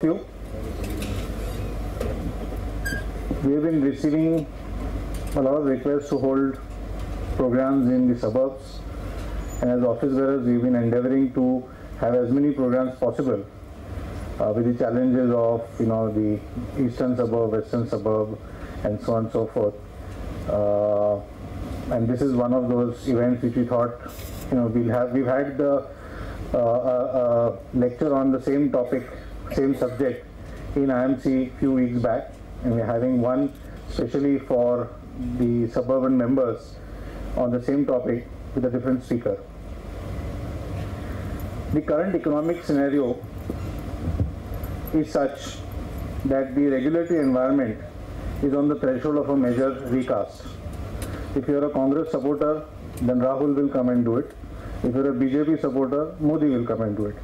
you. We have been receiving a lot of requests to hold programs in the suburbs, and as office bearers we've been endeavoring to have as many programs possible with the challenges of the eastern suburb, western suburb, and so on and so forth. And this is one of those events which we thought we've had the lecture on the same topic, same subject in IMC few weeks back, and we're having one especially for the suburban members on the same topic with a different speaker. The current economic scenario is such that the regulatory environment is on the threshold of a major recast. If you're a Congress supporter, then Rahul will come and do it. If you're a BJP supporter, Modi will come and do it.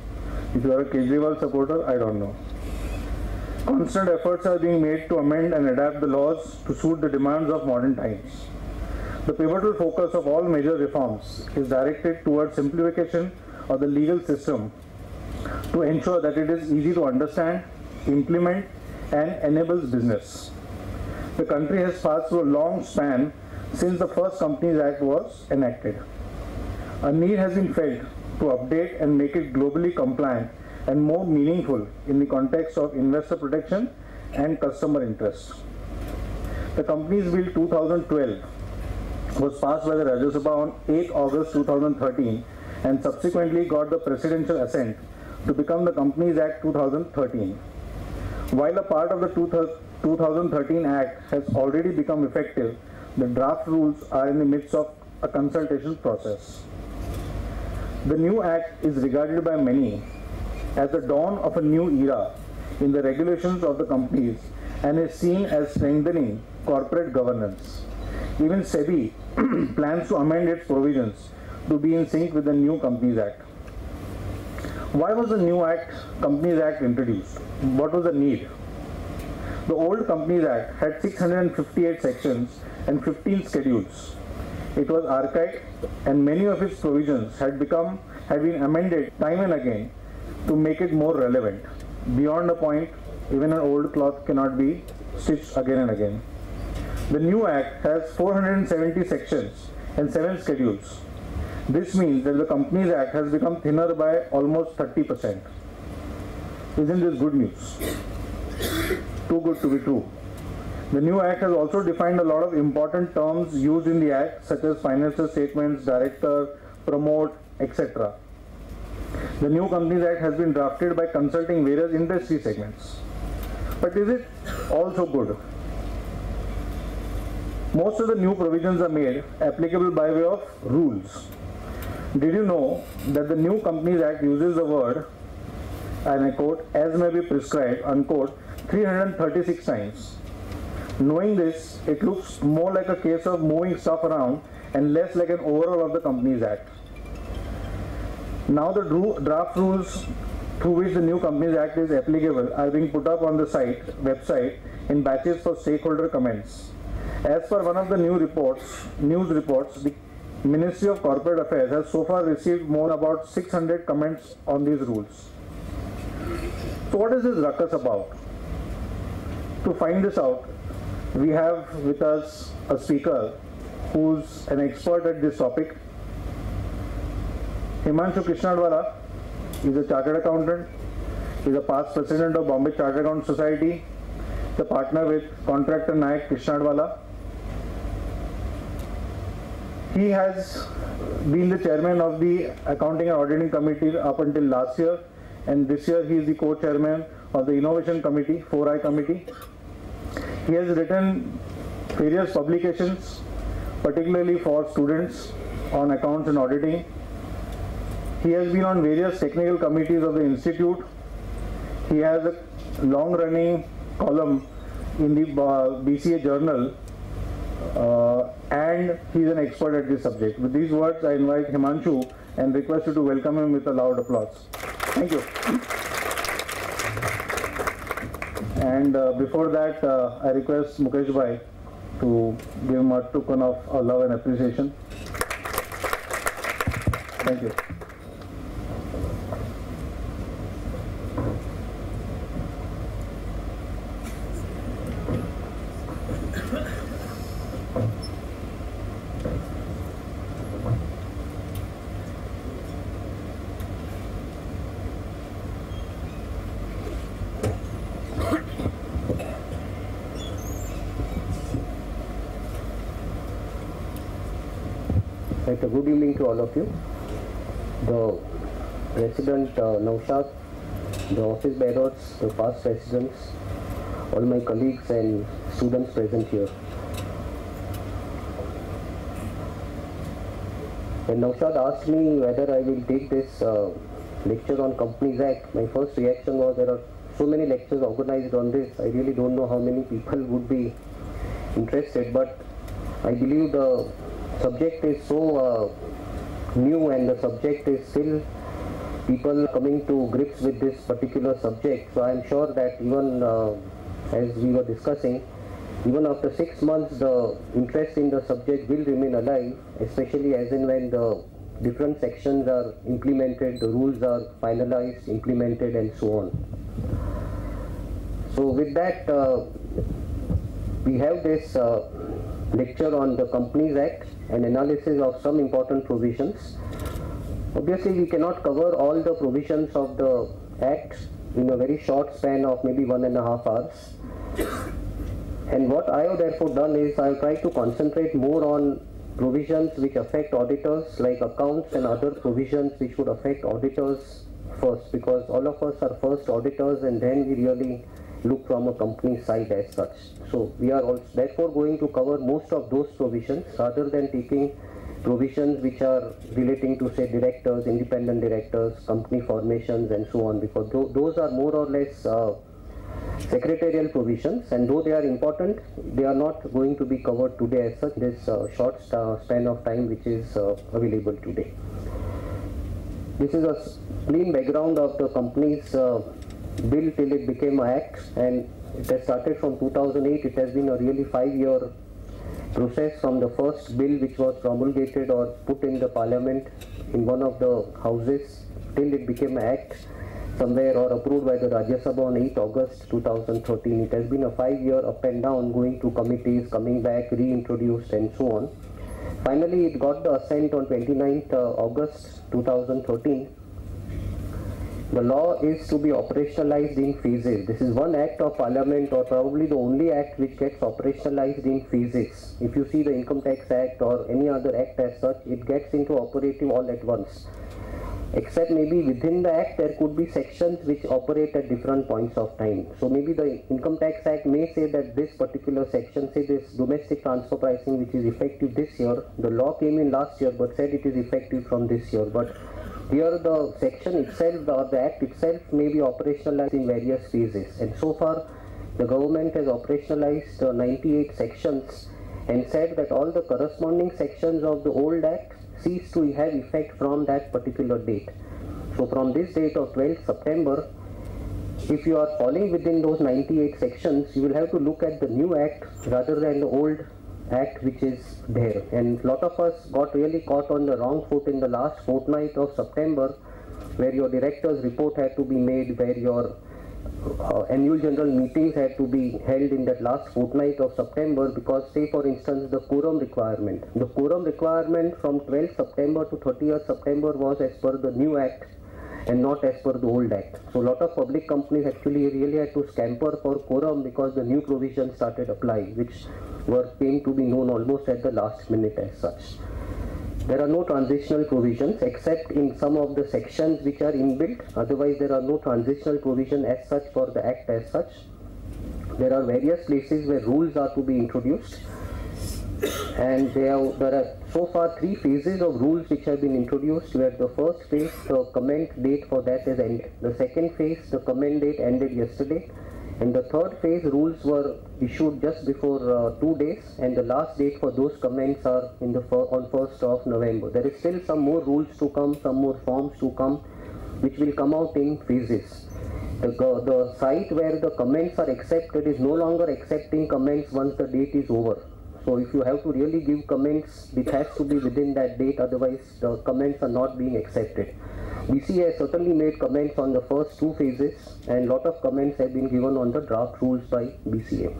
If you are a Kejriwal supporter, I don't know. Constant efforts are being made to amend and adapt the laws to suit the demands of modern times. The pivotal focus of all major reforms is directed towards simplification of the legal system to ensure that it is easy to understand, implement, and enables business. The country has passed through a long span since the first Companies Act was enacted. A need has been felt to update and make it globally compliant and more meaningful in the context of investor protection and customer interest. The Companies Bill 2012 was passed by the Rajya Sabha on 8 August 2013 and subsequently got the presidential assent to become the Companies Act 2013. While a part of the 2013 Act has already become effective, the draft rules are in the midst of a consultation process. The new Act is regarded by many as the dawn of a new era in the regulations of the companies and is seen as strengthening corporate governance. Even SEBI plans to amend its provisions to be in sync with the new Companies Act. Why was the new Companies Act introduced? What was the need? The old Companies Act had 658 sections and 15 schedules. It was archaic, and many of its provisions had been amended time and again to make it more relevant. Beyond a point, even an old cloth cannot be stitched again and again. The new Act has 470 sections and 7 schedules. This means that the Companies Act has become thinner by almost 30%. Isn't this good news? Too good to be true. The new Act has also defined a lot of important terms used in the Act, such as financial statements, director, promote, etc. The new Companies Act has been drafted by consulting various industry segments. But is it also good? Most of the new provisions are made applicable by way of rules. Did you know that the new Companies Act uses the word, and I quote, as may be prescribed, unquote, 336 times. Knowing this, it looks more like a case of moving stuff around and less like an overhaul of the Companies Act. Now the draft rules through which the new Companies Act is applicable are being put up on the website in batches for stakeholder comments. As per one of the news reports, the Ministry of Corporate Affairs has so far received more than about 600 comments on these rules. So what is this ruckus about? To find this out, we have with us a speaker who's an expert at this topic. Himanshu Krishnadwala is a chartered accountant. He's a past president of Bombay Chartered Accountants Society. He's a partner with contractor Nayak Krishnadwala. He has been the chairman of the Accounting and Auditing Committee up until last year, and this year he is the co-chairman of the Innovation Committee, 4I Committee. He has written various publications, particularly for students on accounts and auditing. He has been on various technical committees of the institute. He has a long-running column in the BCA journal, and he is an expert at this subject. With these words, I invite Himanshu and request you to welcome him with a loud applause. Thank you. And before that, I request Mukesh Bhai to give him a token of love and appreciation. Thank you. Right, good evening to all of you. The President Naushad, the office bearers, the past residents, all my colleagues and students present here. When Naushad asked me whether I will take this lecture on Companies Act, my first reaction was there are so many lectures organized on this. I really don't know how many people would be interested, but I believe the subject is so new and the subject is still people coming to grips with this particular subject. So I am sure that even as we were discussing, even after 6 months the interest in the subject will remain alive, especially as and when the different sections are implemented, the rules are finalized, implemented and so on. So with that, we have this lecture on the Companies Act, an analysis of some important provisions. Obviously, we cannot cover all the provisions of the Act in a very short span of maybe 1.5 hours. And what I have therefore done is I have tried to concentrate more on provisions which affect auditors, like accounts and other provisions which would affect auditors first, because all of us are first auditors and then we really look from a company side as such. So we are also therefore going to cover most of those provisions rather than taking provisions which are relating to, say, directors, independent directors, company formations and so on, because those are more or less secretarial provisions, and though they are important, they are not going to be covered today as such, this short span of time which is available today. This is a plain background of the Companies Bill till it became an act, and it has started from 2008. It has been a really 5-year process from the first bill which was promulgated or put in the parliament in one of the houses till it became an act somewhere or approved by the Rajya Sabha on 8 August 2013. It has been a 5-year up and down, going to committees, coming back, reintroduced and so on. Finally, it got the assent on 29th August 2013. The law is to be operationalized in phases. This is one act of parliament, or probably the only act which gets operationalized in phases. If you see the Income Tax Act or any other act as such, it gets into operative all at once. Except maybe within the act there could be sections which operate at different points of time. So maybe the Income Tax Act may say that this particular section, say this domestic transfer pricing which is effective this year, the law came in last year but said it is effective from this year. But here the section itself or the act itself may be operationalized in various phases. And so far the government has operationalized 98 sections and said that all the corresponding sections of the old act cease to have effect from that particular date. So from this date of 12th September, if you are falling within those 98 sections, you will have to look at the new act rather than the old act which is there. And a lot of us got really caught on the wrong foot in the last fortnight of September, where your director's report had to be made, where your annual general meetings had to be held in that last fortnight of September, because, say for instance, the quorum requirement. The quorum requirement from 12th September to 30th September was as per the new act and not as per the old act. So a lot of public companies actually really had to scamper for quorum because the new provisions started applying, which came to be known almost at the last minute as such. There are no transitional provisions except in some of the sections which are inbuilt. Otherwise, there are no transitional provision as such for the act as such. There are various places where rules are to be introduced, and there are so far 3 phases of rules which have been introduced, where the first phase, the comment date for that is ended. The second phase, the comment date ended yesterday. In the third phase, rules were issued just before 2 days, and the last date for those comments are on 1st of November. There is still some more rules to come, some more forms to come, which will come out in phases. The site where the comments are accepted is no longer accepting comments once the date is over. So if you have to really give comments, it has to be within that date, otherwise the comments are not being accepted. BCA has certainly made comments on the first 2 phases, and a lot of comments have been given on the draft rules by BCA.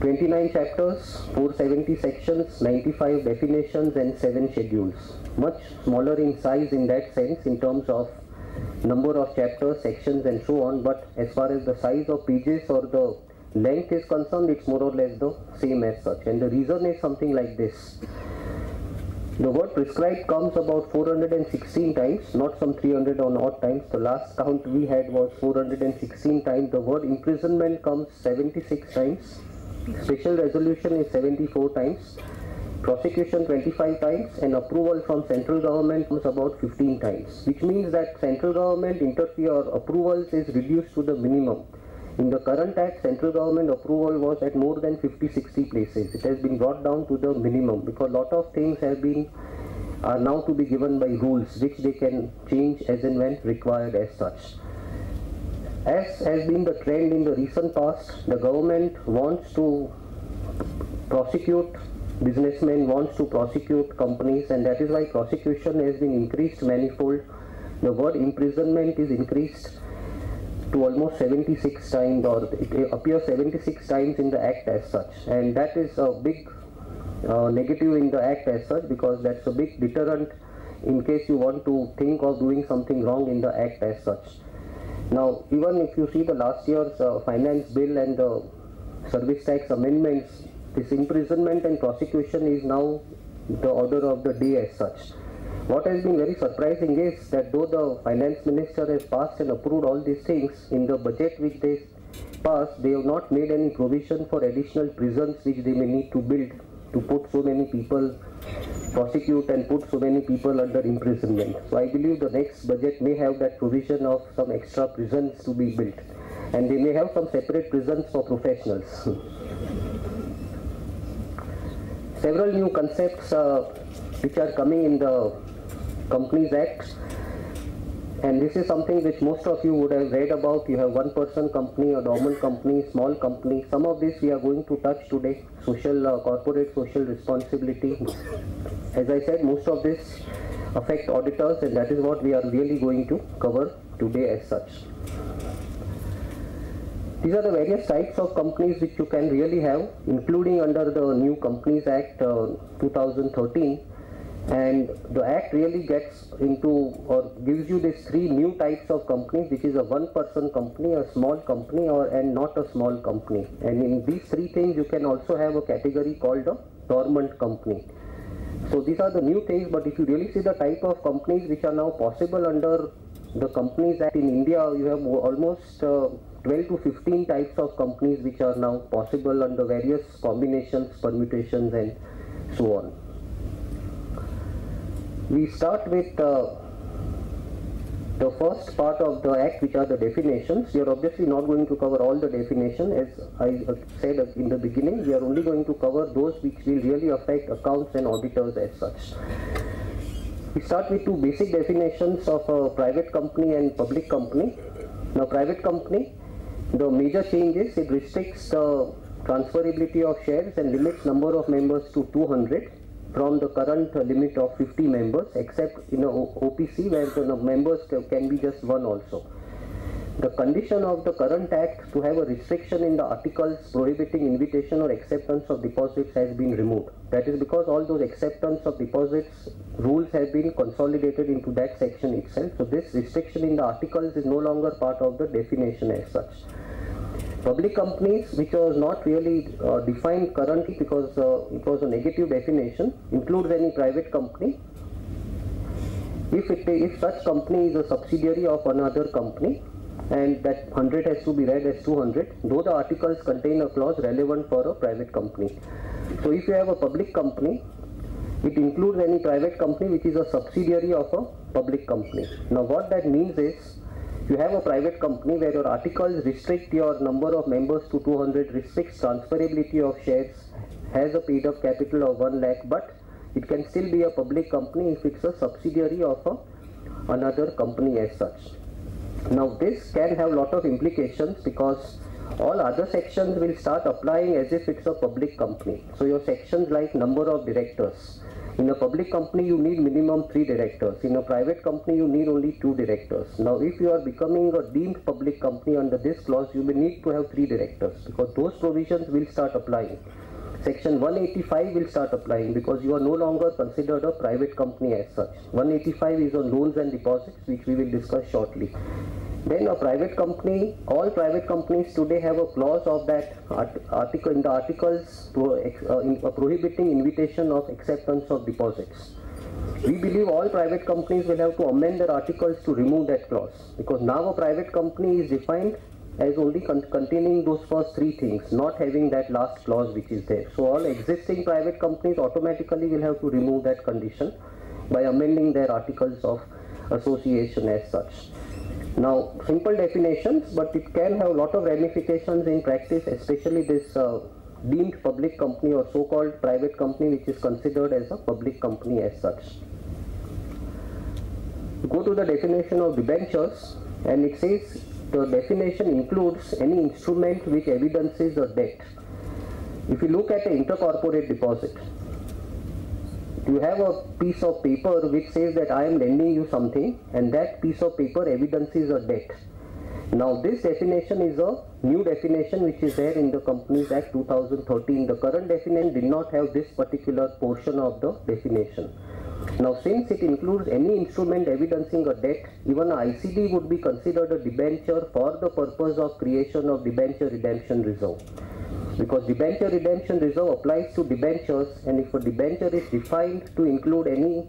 29 chapters, 470 sections, 95 definitions and 7 schedules. Much smaller in size in that sense in terms of number of chapters, sections and so on, but as far as the size of pages or the length is concerned, it's more or less the same as such. And the reason is something like this. The word prescribed comes about 416 times, not some 300 or odd times. The last count we had was 416 times. The word imprisonment comes 76 times. Special resolution is 74 times. Prosecution 25 times, and approval from central government comes about 15 times, which means that central government approvals is reduced to the minimum. In the current act, central government approval was at more than 50-60 places. It has been brought down to the minimum because a lot of things are now to be given by rules, which they can change as and when required as such. As has been the trend in the recent past, the government wants to prosecute businessmen, wants to prosecute companies, and that is why prosecution has been increased manifold. The word imprisonment is increased to almost 76 times, or it appears 76 times in the act as such, and that is a big negative in the act as such, because that's a big deterrent in case you want to think of doing something wrong in the act as such. Now, even if you see the last year's finance bill and the service tax amendments, this imprisonment and prosecution is now the order of the day as such. What has been very surprising is that though the finance minister has passed and approved all these things, in the budget which they passed, they have not made any provision for additional prisons which they may need to build to put so many people, prosecute and put so many people under imprisonment. So I believe the next budget may have that provision of some extra prisons to be built, and they may have some separate prisons for professionals. Several new concepts which are coming in the Companies Act, and this is something which most of you would have read about. You have one-person company, a dormant company, small company. Some of this we are going to touch today. Corporate social responsibility. As I said, most of this affect auditors, and that is what we are really going to cover today as such. These are the various types of companies which you can really have, including under the new Companies Act 2013. And the act really gets into or gives you these three new types of companies, which is a one-person company, a small company, and not a small company. And in these three things, you can also have a category called a dormant company. So these are the new things, but if you really see the type of companies which are now possible under the Companies Act in India, you have almost 12 to 15 types of companies which are now possible under various combinations, permutations, and so on. We start with the first part of the act, which are the definitions. We are obviously not going to cover all the definitions. As I said in the beginning, we are only going to cover those which will really affect accounts and auditors as such. We start with two basic definitions of a private company and public company. Now, private company, the major change is it restricts the transferability of shares and limits number of members to 200 from the current limit of 50 members, except in OPC where the members can be just one also. The condition of the current act to have a restriction in the articles prohibiting invitation or acceptance of deposits has been removed. That is because all those acceptance of deposits rules have been consolidated into that section itself. So this restriction in the articles is no longer part of the definition as such. Public companies, which was not really defined currently because it was a negative definition, includes any private company. If such company is a subsidiary of another company, and that 100 has to be read as 200, though the articles contain a clause relevant for a private company. So if you have a public company, it includes any private company which is a subsidiary of a public company. Now what that means is, you have a private company where your articles restrict your number of members to 200, restricts transferability of shares, has a paid up capital of 1 lakh, but it can still be a public company if it's a subsidiary of another company as such. Now this can have a lot of implications because all other sections will start applying as if it's a public company. So your sections like number of directors. In a public company, you need minimum 3 directors. In a private company, you need only 2 directors. Now, if you are becoming a deemed public company under this clause, you may need to have 3 directors because those provisions will start applying. Section 185 will start applying because you are no longer considered a private company as such. 185 is on loans and deposits, which we will discuss shortly. Then a private company, all private companies today have a clause of that article in the articles prohibiting invitation of acceptance of deposits. We believe all private companies will have to amend their articles to remove that clause, because now a private company is defined as only containing those first three things, not having that last clause which is there. So all existing private companies automatically will have to remove that condition by amending their articles of association as such. Now, simple definitions, but it can have a lot of ramifications in practice, especially this deemed public company or so-called private company which is considered as a public company as such. Go to the definition of debentures, and it says the definition includes any instrument which evidences a debt. If you look at an intercorporate deposit, you have a piece of paper which says that I am lending you something, and that piece of paper evidences a debt. Now this definition is a new definition which is there in the Companies Act 2013. The current definition did not have this particular portion of the definition. Now since it includes any instrument evidencing a debt, even an ICD would be considered a debenture for the purpose of creation of debenture redemption reserve. Because debenture redemption reserve applies to debentures, and if a debenture is defined to include any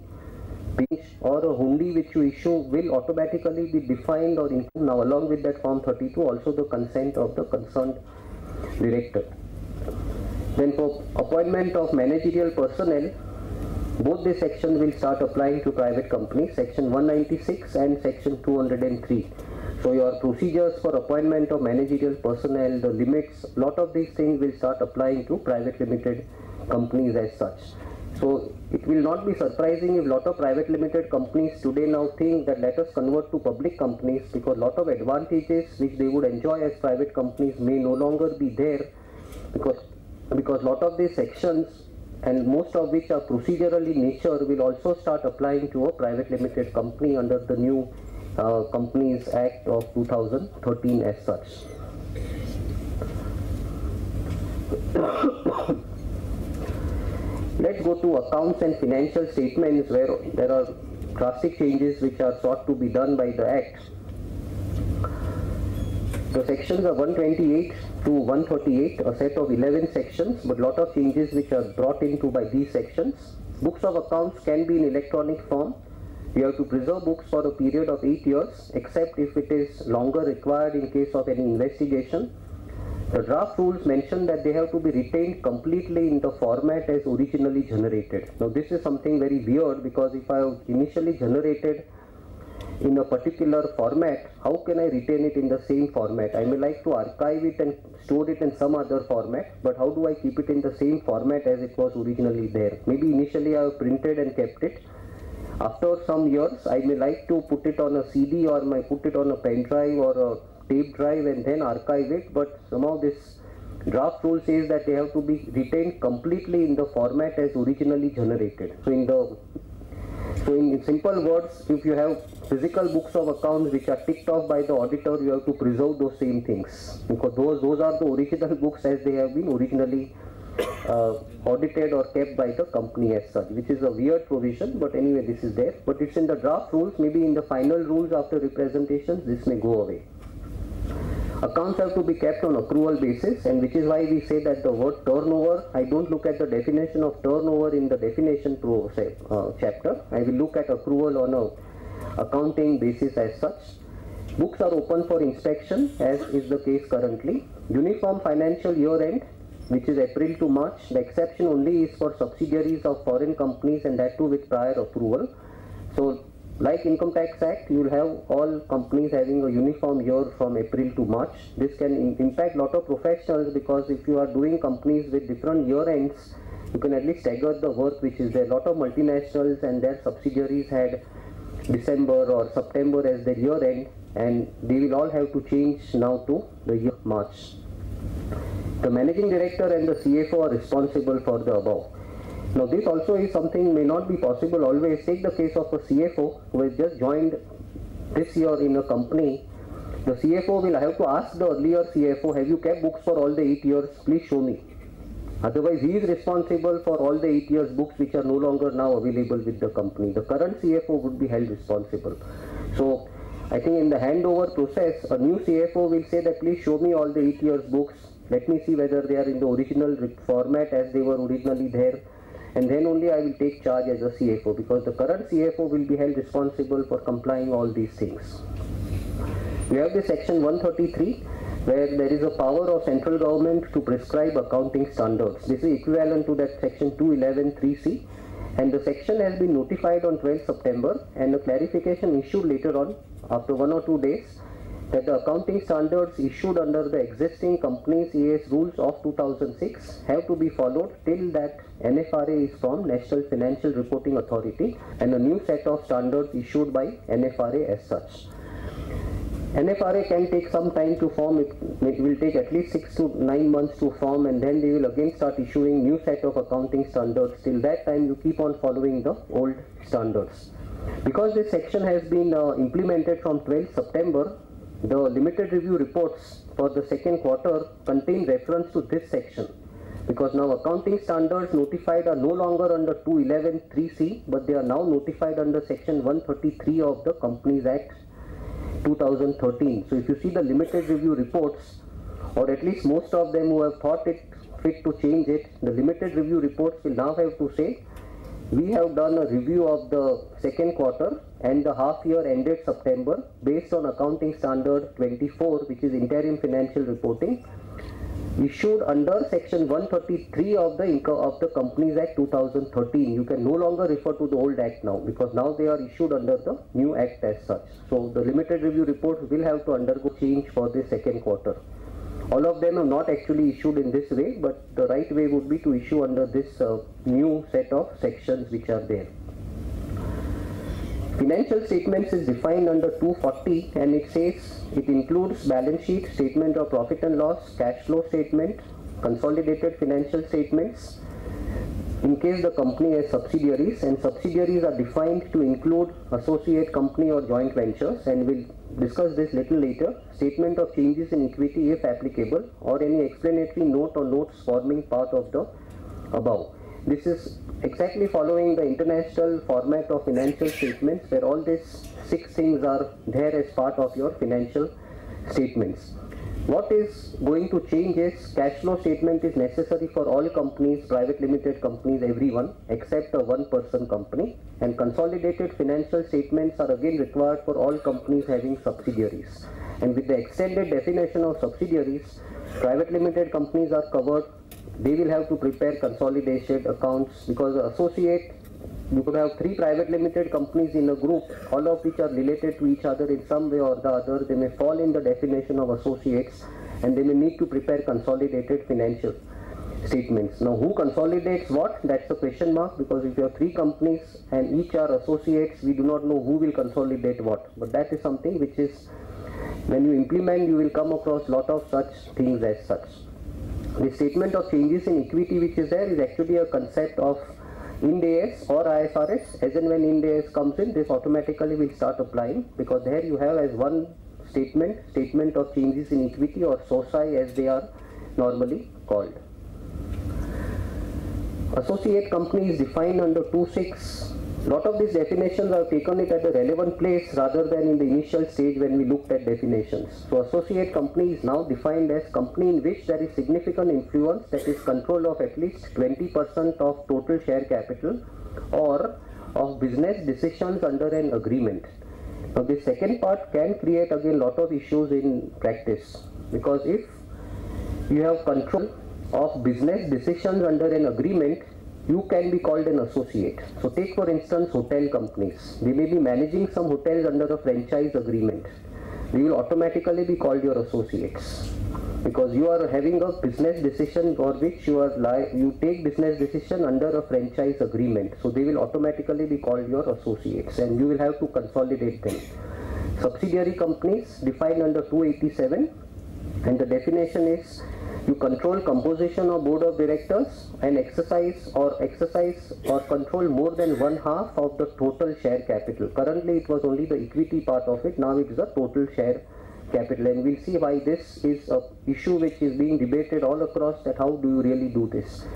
pinch or a hundi which you issue, will automatically be defined or include now along with that Form 32 also the consent of the concerned director. Then for appointment of managerial personnel, both these sections will start applying to private companies, section 196 and section 203. So your procedures for appointment of managerial personnel, the limits, lot of these things will start applying to private limited companies as such. So it will not be surprising if lot of private limited companies today now think that let us convert to public companies, because lot of advantages which they would enjoy as private companies may no longer be there, because lot of these sections, and most of which are procedural in nature, will also start applying to a private limited company under the new Companies Act of 2013 as such. Let's go to accounts and financial statements, where there are drastic changes which are sought to be done by the Act. The sections are 128 to 138, a set of 11 sections, but lot of changes which are brought into by these sections. Books of accounts can be in electronic form. You have to preserve books for a period of 8 years, except if it is longer required in case of any investigation. The draft rules mention that they have to be retained completely in the format as originally generated. Now this is something very weird, because if I have initially generated in a particular format, how can I retain it in the same format? I may like to archive it and store it in some other format, but how do I keep it in the same format as it was originally there? Maybe initially I have printed and kept it. After some years, I may like to put it on a CD or may put it on a pen drive or a tape drive and then archive it, but somehow this draft rule says that they have to be retained completely in the format as originally generated. So in simple words, if you have physical books of accounts which are ticked off by the auditor, you have to preserve those same things, because those are the original books as they have been originally audited or kept by the company as such, which is a weird provision, but anyway this is there. But it's in the draft rules. Maybe in the final rules after representations this may go away. Accounts have to be kept on accrual basis, and which is why we say that the word turnover, I don't look at the definition of turnover in the definition chapter. I will look at accrual on a accounting basis as such. Books are open for inspection, as is the case currently. Uniform financial year end, which is April to March. The exception only is for subsidiaries of foreign companies, and that too with prior approval. So like Income Tax Act, you will have all companies having a uniform year from April to March. This can impact lot of professionals, because if you are doing companies with different year ends, you can at least stagger the work which is there. Lot of multinationals and their subsidiaries had December or September as their year end, and they will all have to change now to the year March. The managing director and the CFO are responsible for the above. Now this also is something may not be possible always. Take the case of a CFO who has just joined this year in a company. The CFO will have to ask the earlier CFO, have you kept books for all the 8 years? Please show me. Otherwise he is responsible for all the 8 years books which are no longer now available with the company. The current CFO would be held responsible. So I think in the handover process, a new CFO will say that please show me all the 8 years books. Let me see whether they are in the original format as they were originally there. and then only I will take charge as a CFO, because the current CFO will be held responsible for complying all these things. We have the section 133, where there is a power of central government to prescribe accounting standards. This is equivalent to that section 211(3)(c), and the section has been notified on 12th September, and a clarification issued later on after 1 or 2 days, that the accounting standards issued under the existing companies ES rules of 2006 have to be followed till that NFRA is formed, National Financial Reporting Authority, and a new set of standards issued by NFRA as such. NFRA can take some time to form. It will take at least 6 to 9 months to form, and then they will again start issuing new set of accounting standards. Till that time you keep on following the old standards. Because this section has been implemented from 12th September, the limited review reports for the second quarter contain reference to this section, because now accounting standards notified are no longer under 211(3)(c), but they are now notified under section 133 of the Companies Act 2013. So if you see the limited review reports, or at least most of them who have thought it fit to change it, the limited review reports will now have to say, we have done a review of the second quarter and the half year ended September based on accounting standard 24, which is interim financial reporting, issued under section 133 of the Companies Act 2013. You can no longer refer to the old act now, because now they are issued under the new act as such. So the limited review reports will have to undergo change for the second quarter. All of them are not actually issued in this way, but the right way would be to issue under this new set of sections which are there. Financial statements is defined under 240, and it says it includes balance sheet, statement of profit and loss, cash flow statement, consolidated financial statements, in case the company has subsidiaries, and subsidiaries are defined to include associate company or joint ventures, and we'll discuss this little later. Statement of changes in equity if applicable, or any explanatory note or notes forming part of the above. This is exactly following the international format of financial statements, where all these 6 things are there as part of your financial statements. What is going to change is cash flow statement is necessary for all companies, private limited companies, everyone except a one-person company, and consolidated financial statements are again required for all companies having subsidiaries. And with the extended definition of subsidiaries, private limited companies are covered. They will have to prepare consolidated accounts, because associate, you could have 3 private limited companies in a group, all of which are related to each other in some way or the other. They may fall in the definition of associates, and they may need to prepare consolidated financial statements. Now, who consolidates what? That's a question mark, because if you have 3 companies and each are associates, we do not know who will consolidate what. But that is something which is, when you implement, you will come across lot of such things as such. The statement of changes in equity which is there is actually a concept of Ind AS or IFRS. As and when Ind AS comes in, this automatically will start applying, because there you have as one statement of changes in equity, or SOCI as they are normally called. Associate company is defined under 2.6. Lot of these definitions are taken it at the relevant place rather than in the initial stage when we looked at definitions. So associate company is now defined as company in which there is significant influence, that is control of at least 20% of total share capital, or of business decisions under an agreement. Now the second part can create again lot of issues in practice, because if you have control of business decisions under an agreement, you can be called an associate. So take for instance hotel companies. They may be managing some hotels under a franchise agreement. They will automatically be called your associates, because you are having a business decision for which you take business decision under a franchise agreement. So they will automatically be called your associates, and you will have to consolidate them. Subsidiary companies defined under 287, and the definition is you control composition of board of directors and exercise or control more than 1/2 of the total share capital. Currently it was only the equity part of it, now it is the total share capital, and we'll see why this is a issue which is being debated all across, that how do you really do this.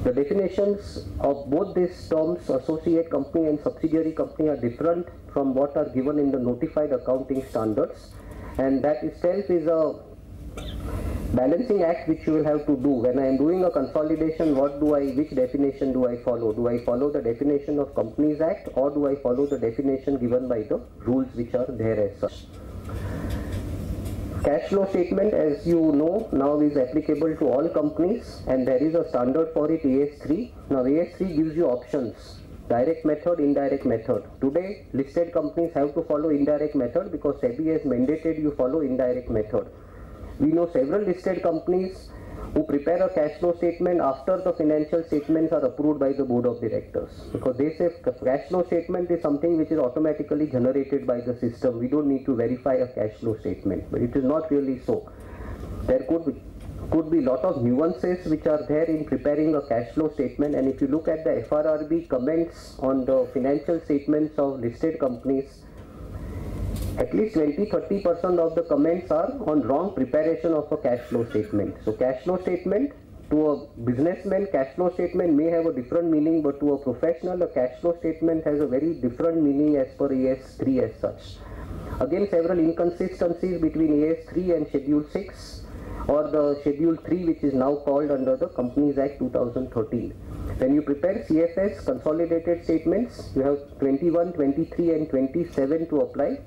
The definitions of both these terms, associate company and subsidiary company, are different from what are given in the notified accounting standards, and that itself is a balancing act which you will have to do when I am doing a consolidation. Which definition do I follow? Do I follow the definition of Companies Act, or do I follow the definition given by the rules which are there as such? Cash flow statement, as you know, now is applicable to all companies, and there is a standard for it, AS3. Now AS3 gives you options: direct method, indirect method. Today listed companies have to follow indirect method because SEBI has mandated you follow indirect method. We know several listed companies who prepare a cash flow statement after the financial statements are approved by the board of directors, because they say cash flow statement is something which is automatically generated by the system. We don't need to verify a cash flow statement, but it is not really so. There could be lot of nuances which are there in preparing a cash flow statement, and if you look at the FRRB comments on the financial statements of listed companies, at least 20-30% of the comments are on wrong preparation of a cash flow statement. So cash flow statement, to a businessman, cash flow statement may have a different meaning, but to a professional, a cash flow statement has a very different meaning as per AS3 as such. Again, several inconsistencies between AS3 and Schedule 6 or the Schedule 3, which is now called under the Companies Act 2013. When you prepare CFS consolidated statements, you have 21, 23 and 27 to apply.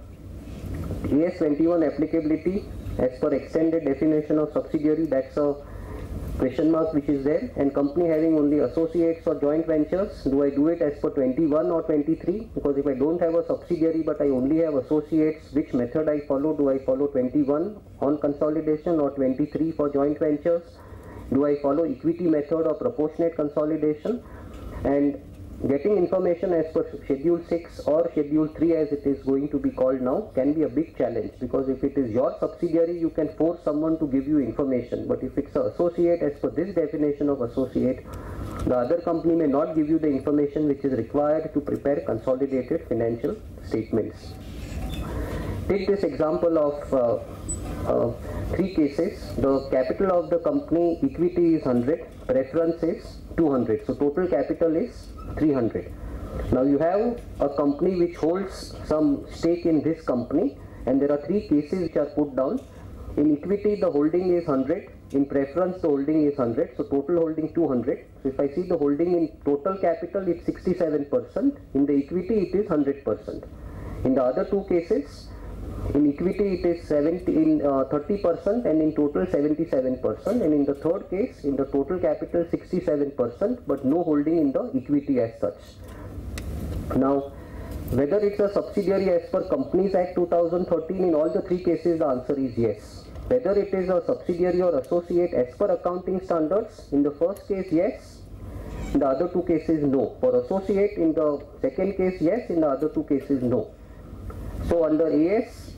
AS21 applicability as per extended definition of subsidiary, that's a question mark which is there. And company having only associates or joint ventures, do I do it as per 21 or 23? Because if I don't have a subsidiary but I only have associates, which method I follow? Do I follow 21 on consolidation or 23 for joint ventures? Do I follow equity method or proportionate consolidation? And getting information as per Schedule 6 or Schedule 3 as it is going to be called now can be a big challenge, because if it is your subsidiary you can force someone to give you information, but if it's an associate as per this definition of associate, the other company may not give you the information which is required to prepare consolidated financial statements. Take this example of 3 cases. The capital of the company, equity is 100, preference is 200, so total capital is 300. Now you have a company which holds some stake in this company, and there are 3 cases which are put down. In equity the holding is 100, in preference the holding is 100, so total holding 200. So if I see the holding in total capital, it's 67%, in the equity it is 100%. In the other 2 cases, in equity it is 30% and in total 77%, and in the third case, in the total capital 67% but no holding in the equity as such. Now whether it's a subsidiary as per Companies Act 2013, in all the 3 cases the answer is yes. Whether it is a subsidiary or associate as per accounting standards, in the first case yes, in the other 2 cases no. For associate in the second case yes, in the other 2 cases no. So under AS,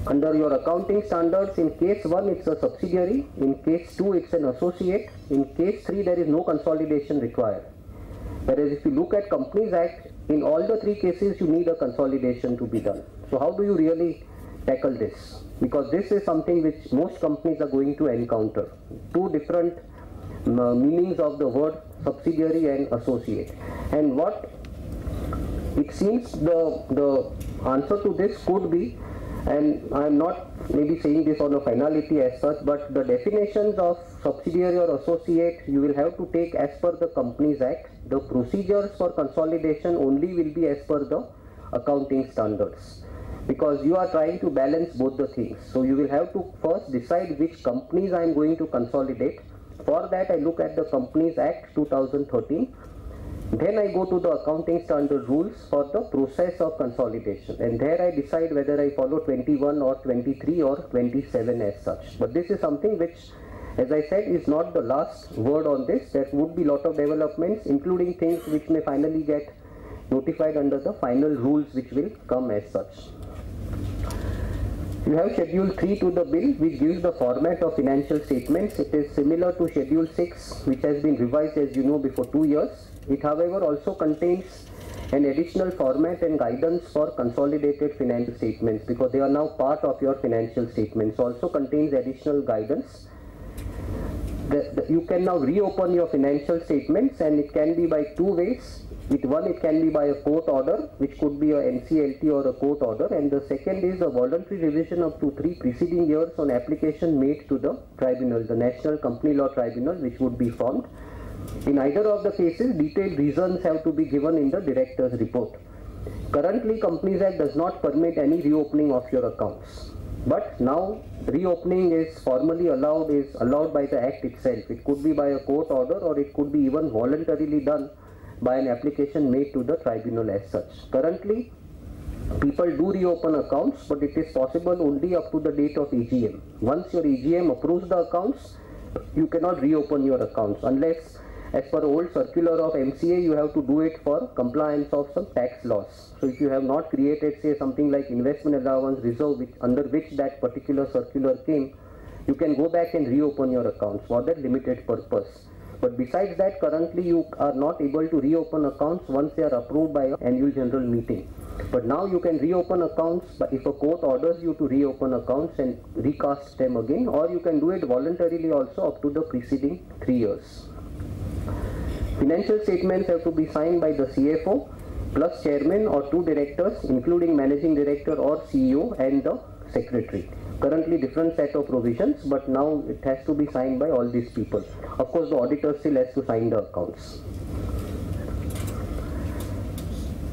under your accounting standards, in case 1 it's a subsidiary, in case 2 it's an associate, in case 3 there is no consolidation required. Whereas if you look at Companies Act, in all the 3 cases you need a consolidation to be done. So how do you really tackle this? Because this is something which most companies are going to encounter. 2 different meanings of the word subsidiary and associate. And what it seems the answer to this could be, and I am not maybe saying this on a finality as such, but the definitions of subsidiary or associate you will have to take as per the Companies Act. The procedures for consolidation only will be as per the accounting standards, because you are trying to balance both the things. So you will have to first decide which companies I am going to consolidate. For that I look at the Companies Act 2013. Then I go to the accounting standard rules for the process of consolidation, and there I decide whether I follow 21 or 23 or 27 as such. But this is something which, as I said, is not the last word on this. There would be lot of developments, including things which may finally get notified under the final rules which will come as such. You have Schedule 3 to the bill, which gives the format of financial statements. It is similar to Schedule 6, which has been revised, as you know, before 2 years. It, however, also contains an additional format and guidance for consolidated financial statements, because they are now part of your financial statements. Also contains additional guidance. You can now reopen your financial statements, and it can be by 2 ways. It can be by a court order, which could be a NCLT or a court order, and the second is a voluntary revision up to 3 preceding years on application made to the tribunal, the National Company Law Tribunal, which would be formed. In either of the cases, detailed reasons have to be given in the director's report. Currently, Companies Act does not permit any reopening of your accounts. But now reopening is formally allowed by the Act itself. It could be by a court order, or it could be even voluntarily done by an application made to the tribunal as such. Currently, people do reopen accounts, but it is possible only up to the date of EGM. Once your EGM approves the accounts, you cannot reopen your accounts unless, as per old circular of MCA, you have to do it for compliance of some tax laws. So if you have not created, say, something like investment allowance reserve, under which that particular circular came, you can go back and reopen your accounts for that limited purpose. But besides that, currently you are not able to reopen accounts once they are approved by an annual general meeting. But now you can reopen accounts if a court orders you to reopen accounts and recast them again, or you can do it voluntarily also up to the preceding 3 years. Financial statements have to be signed by the CFO plus chairman or 2 directors, including managing director or CEO and the secretary. Currently different set of provisions, but now it has to be signed by all these people. Of course, the auditor still has to sign the accounts.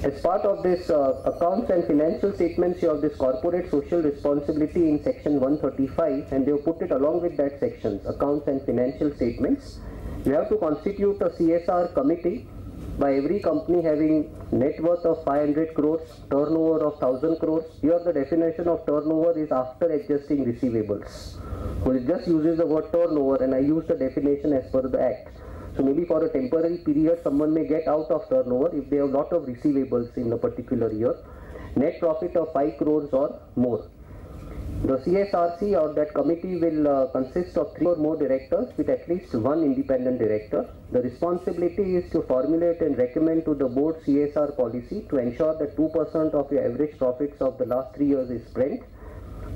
As part of this accounts and financial statements, you have this corporate social responsibility in section 135, and they have put it along with that section, accounts and financial statements. You have to constitute a CSR committee by every company having net worth of 500 crores, turnover of 1000 crores. Here the definition of turnover is after adjusting receivables. So it just uses the word turnover, and I use the definition as per the Act. So maybe for a temporary period, someone may get out of turnover if they have lot of receivables in a particular year. Net profit of 5 crores or more. The CSRC or that committee will consist of 3 or more directors with at least 1 independent director. The responsibility is to formulate and recommend to the board CSR policy to ensure that 2% of your average profits of the last 3 years is spent,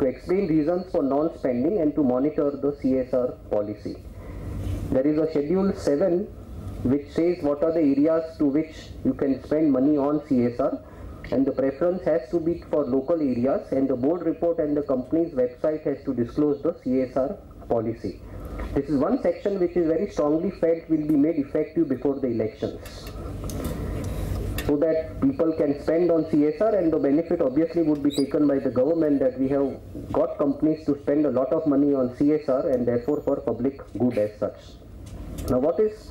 to explain reasons for non-spending, and to monitor the CSR policy. There is a Schedule 7 which says what are the areas to which you can spend money on CSR. And the preference has to be for local areas, and the board report and the company's website has to disclose the CSR policy. This is one section which is very strongly felt will be made effective before the elections, so that people can spend on CSR, and the benefit obviously would be taken by the government, that we have got companies to spend a lot of money on CSR and therefore for public good as such. Now what is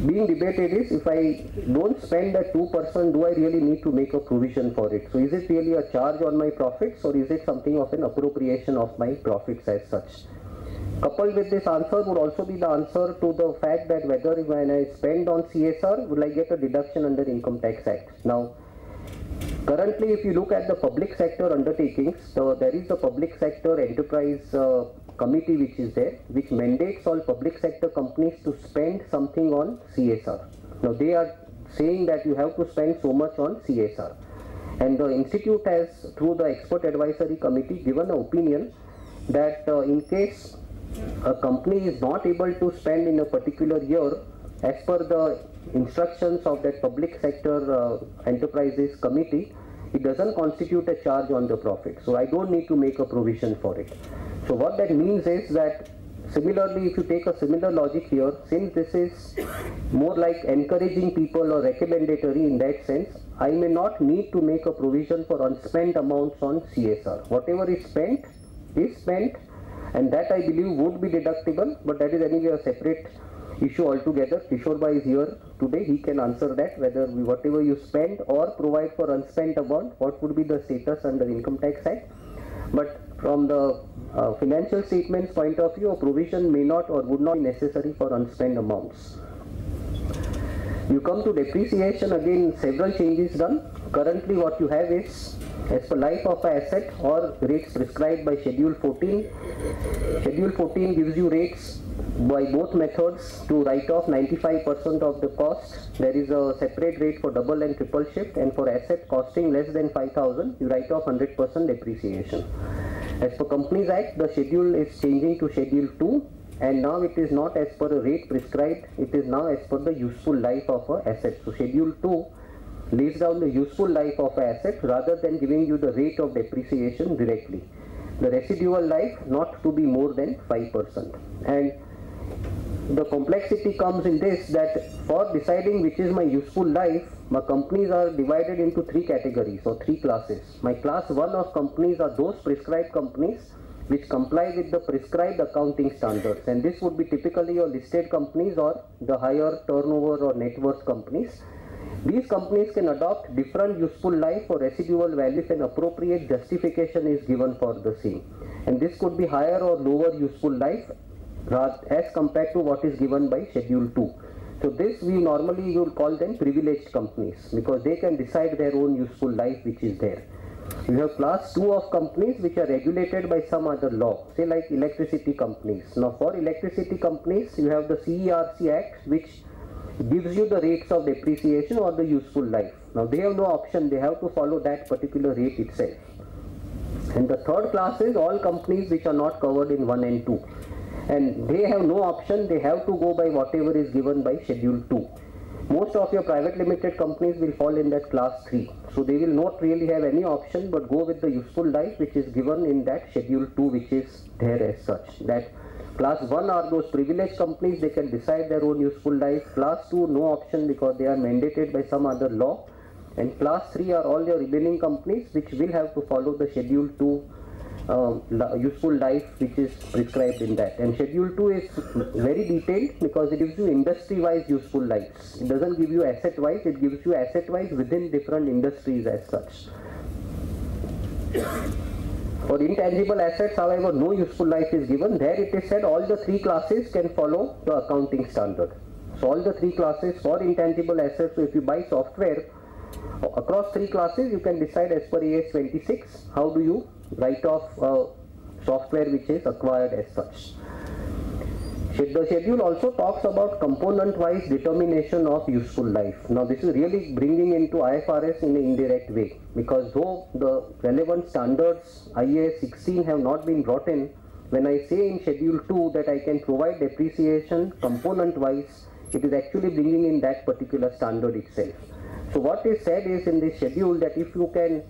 being debated is, if I don't spend that 2%, do I really need to make a provision for it? So is it really a charge on my profits, or is it something of an appropriation of my profits as such? Coupled with this answer would also be the answer to the fact that whether when I spend on CSR, will I get a deduction under Income Tax Act? Now, currently if you look at the public sector undertakings, so there is the public sector enterprise committee which is there, which mandates all public sector companies to spend something on CSR. Now they are saying that you have to spend so much on CSR, and the institute has, through the expert advisory committee, given an opinion that in case a company is not able to spend in a particular year as per the instructions of that public sector enterprises committee, it doesn't constitute a charge on the profit. So I don't need to make a provision for it. So what that means is that similarly, if you take a similar logic here, since this is more like encouraging people or recommendatory in that sense, I may not need to make a provision for unspent amounts on CSR. Whatever is spent, and that I believe would be deductible, but that is anyway a separate issue altogether. Kishore Bhai is here today, he can answer that, whether whatever you spend or provide for unspent amount, what would be the status under Income Tax Act. But from the financial statements point of view, a provision may not or would not be necessary for unspent amounts. You come to depreciation, again several changes done. Currently what you have is, as per life of an asset or rates prescribed by Schedule 14. Schedule 14 gives you rates by both methods to write off 95% of the cost. There is a separate rate for double and triple shift, and for asset costing less than 5,000, you write off 100% depreciation. As per Companies Act, the schedule is changing to Schedule 2, and now it is not as per a rate prescribed, it is now as per the useful life of an asset. So Schedule 2 lays down the useful life of an asset rather than giving you the rate of depreciation directly. The residual life not to be more than 5%. And the complexity comes in this, that for deciding which is my useful life, my companies are divided into 3 categories or 3 classes. My class 1 of companies are those prescribed companies which comply with the prescribed accounting standards, and this would be typically your listed companies or the higher turnover or net worth companies. These companies can adopt different useful life or residual value if an appropriate justification is given for the same, and this could be higher or lower useful life as compared to what is given by Schedule 2. So this we normally will call them privileged companies because they can decide their own useful life which is there. You have class 2 of companies which are regulated by some other law, say like electricity companies. Now for electricity companies you have the CERC Act which gives you the rates of depreciation or the useful life. Now they have no option, they have to follow that particular rate itself. And the third class is all companies which are not covered in 1 and 2. And they have no option, they have to go by whatever is given by Schedule 2. Most of your private limited companies will fall in that class 3. So they will not really have any option but go with the useful life which is given in that Schedule 2 which is there as such. That class 1 are those privileged companies, they can decide their own useful life. Class 2 no option because they are mandated by some other law. And class 3 are all your remaining companies which will have to follow the Schedule 2 useful life which is prescribed in that. And Schedule 2 is very detailed because it gives you industry wise useful lives. It doesn't give you asset wise, it gives you asset wise within different industries as such. For intangible assets, however, no useful life is given. There it is said all the 3 classes can follow the accounting standard. So all the 3 classes for intangible assets, so if you buy software across 3 classes, you can decide as per AS 26 how do you write off software which is acquired as such. The schedule also talks about component-wise determination of useful life. Now this is really bringing into IFRS in an indirect way because though the relevant standards IAS 16 have not been brought in, when I say in Schedule 2 that I can provide depreciation component-wise, it is actually bringing in that particular standard itself. So what is said is in this schedule that if you can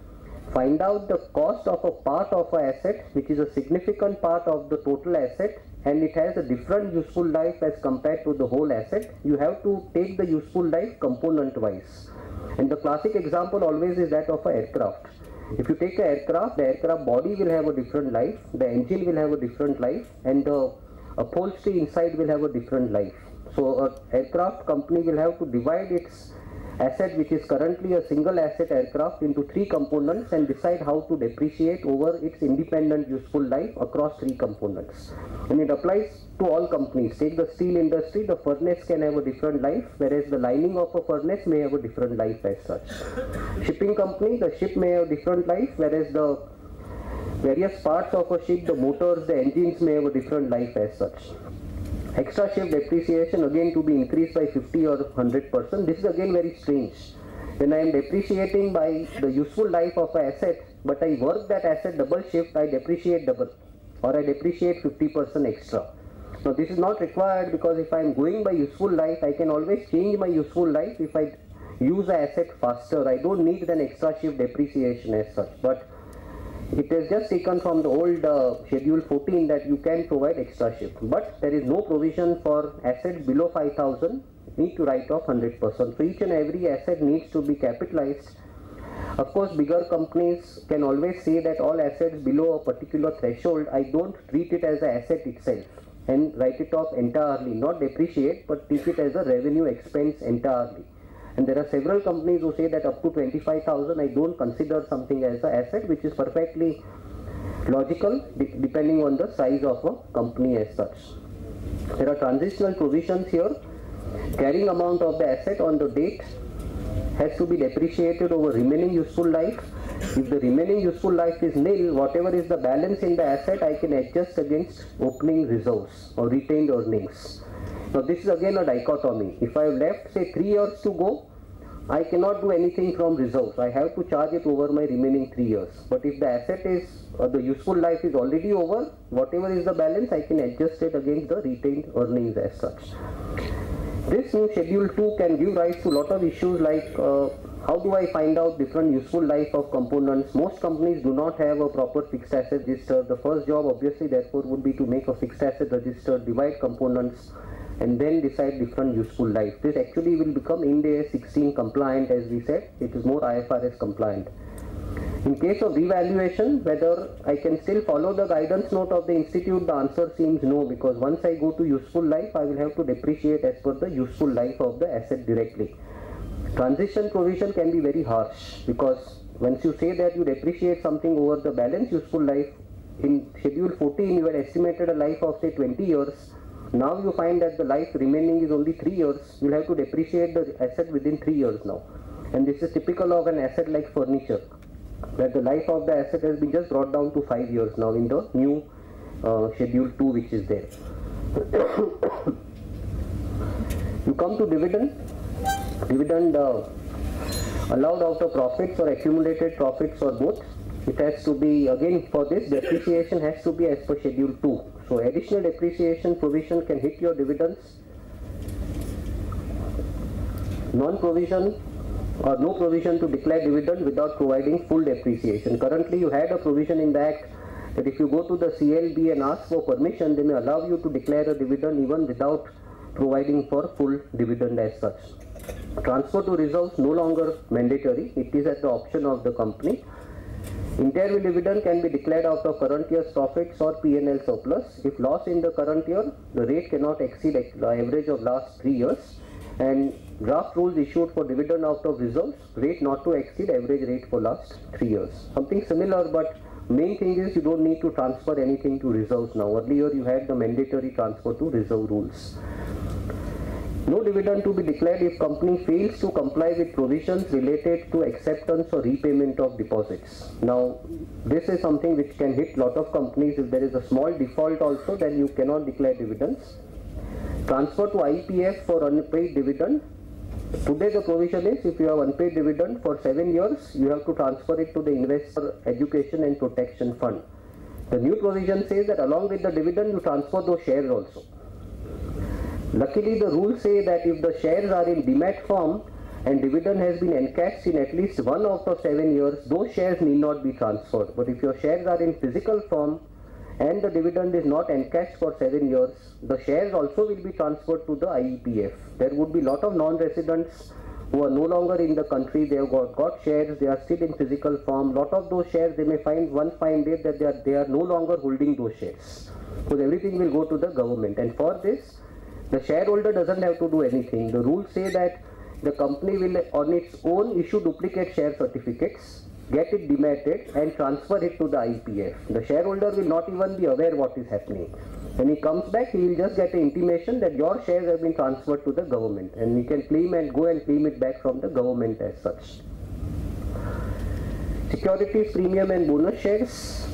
find out the cost of a part of an asset which is a significant part of the total asset and it has a different useful life as compared to the whole asset, you have to take the useful life component wise. And the classic example always is that of an aircraft. If you take an aircraft, the aircraft body will have a different life, the engine will have a different life, and the upholstery inside will have a different life. So an aircraft company will have to divide its asset which is currently a single asset aircraft into 3 components and decide how to depreciate over its independent useful life across 3 components. And it applies to all companies. Take the steel industry, the furnace can have a different life whereas the lining of a furnace may have a different life as such. Shipping company, the ship may have a different life whereas the various parts of a ship, the motors, the engines may have a different life as such. Extra ship depreciation again to be increased by 50 or 100%. This is again very strange. When I am depreciating by the useful life of an asset, but I work that asset double shift, I depreciate double or I depreciate 50% extra. Now this is not required because if I am going by useful life, I can always change my useful life if I use the asset faster. I don't need an extra shift depreciation as such. But it is just taken from the old Schedule 14 that you can provide extra shift, but there is no provision for assets below 5,000 need to write off 100%. So each and every asset needs to be capitalized. Of course, bigger companies can always say that all assets below a particular threshold, I don't treat it as an asset itself and write it off entirely, not depreciate, but treat it as a revenue expense entirely. And there are several companies who say that up to 25,000 I don't consider something as an asset, which is perfectly logical depending on the size of a company as such. There are transitional provisions here. Carrying amount of the asset on the date has to be depreciated over remaining useful life. If the remaining useful life is nil, whatever is the balance in the asset I can adjust against opening reserves or retained earnings. Now this is again a dichotomy. If I have left say 3 years to go, I cannot do anything from reserves. I have to charge it over my remaining 3 years. But if the asset is, the useful life is already over, whatever is the balance, I can adjust it against the retained earnings as such. This new Schedule 2 can give rise to a lot of issues like how do I find out different useful life of components. Most companies do not have a proper fixed asset register. The first job obviously therefore would be to make a fixed asset register, divide components, and then decide different useful life. This actually will become Ind AS 16 compliant, as we said. It is more IFRS compliant. In case of revaluation, whether I can still follow the guidance note of the institute, the answer seems no, because once I go to useful life, I will have to depreciate as per the useful life of the asset directly. Transition provision can be very harsh, because once you say that you depreciate something over the balance useful life, in Schedule 14 you had estimated a life of say 20 years. Now you find that the life remaining is only 3 years. You will have to depreciate the asset within 3 years now. And this is typical of an asset like furniture, where the life of the asset has been just brought down to 5 years now in the new Schedule 2 which is there. You come to dividend. Dividend allowed out of profits or accumulated profits or both. It has to be, again for this, depreciation has to be as per Schedule 2. So additional depreciation provision can hit your dividends. Non-provision or no provision to declare dividend without providing full depreciation. Currently you had a provision in the Act that if you go to the CLB and ask for permission, they may allow you to declare a dividend even without providing for full dividend as such. Transfer to reserves no longer mandatory. It is at the option of the company. Interim dividend can be declared out of current year's profits or P&L surplus. If loss in the current year, the rate cannot exceed the average of last 3 years. And draft rules issued for dividend out of reserves, rate not to exceed average rate for last 3 years. Something similar, but main thing is you don't need to transfer anything to reserves now. Earlier you had the mandatory transfer to reserve rules. No dividend to be declared if company fails to comply with provisions related to acceptance or repayment of deposits. Now, this is something which can hit lot of companies. If there is a small default also, then you cannot declare dividends. Transfer to IPF for unpaid dividend. Today the provision is if you have unpaid dividend for 7 years, you have to transfer it to the Investor Education and Protection Fund. The new provision says that along with the dividend, you transfer those shares also. Luckily, the rules say that if the shares are in demat form and dividend has been encashed in at least 1 out of 7 years, those shares need not be transferred. But if your shares are in physical form and the dividend is not encashed for 7 years, the shares also will be transferred to the IEPF. There would be a lot of non-residents who are no longer in the country. They have got shares, they are still in physical form. Lot of those shares, they may find one fine day that they are no longer holding those shares. So everything will go to the government. And for this, the shareholder doesn't have to do anything. The rules say that the company will on its own issue duplicate share certificates, get it dematted and transfer it to the IPF. The shareholder will not even be aware what is happening. When he comes back, he will just get an intimation that your shares have been transferred to the government, and he can claim and go and claim it back from the government as such. Securities premium and bonus shares.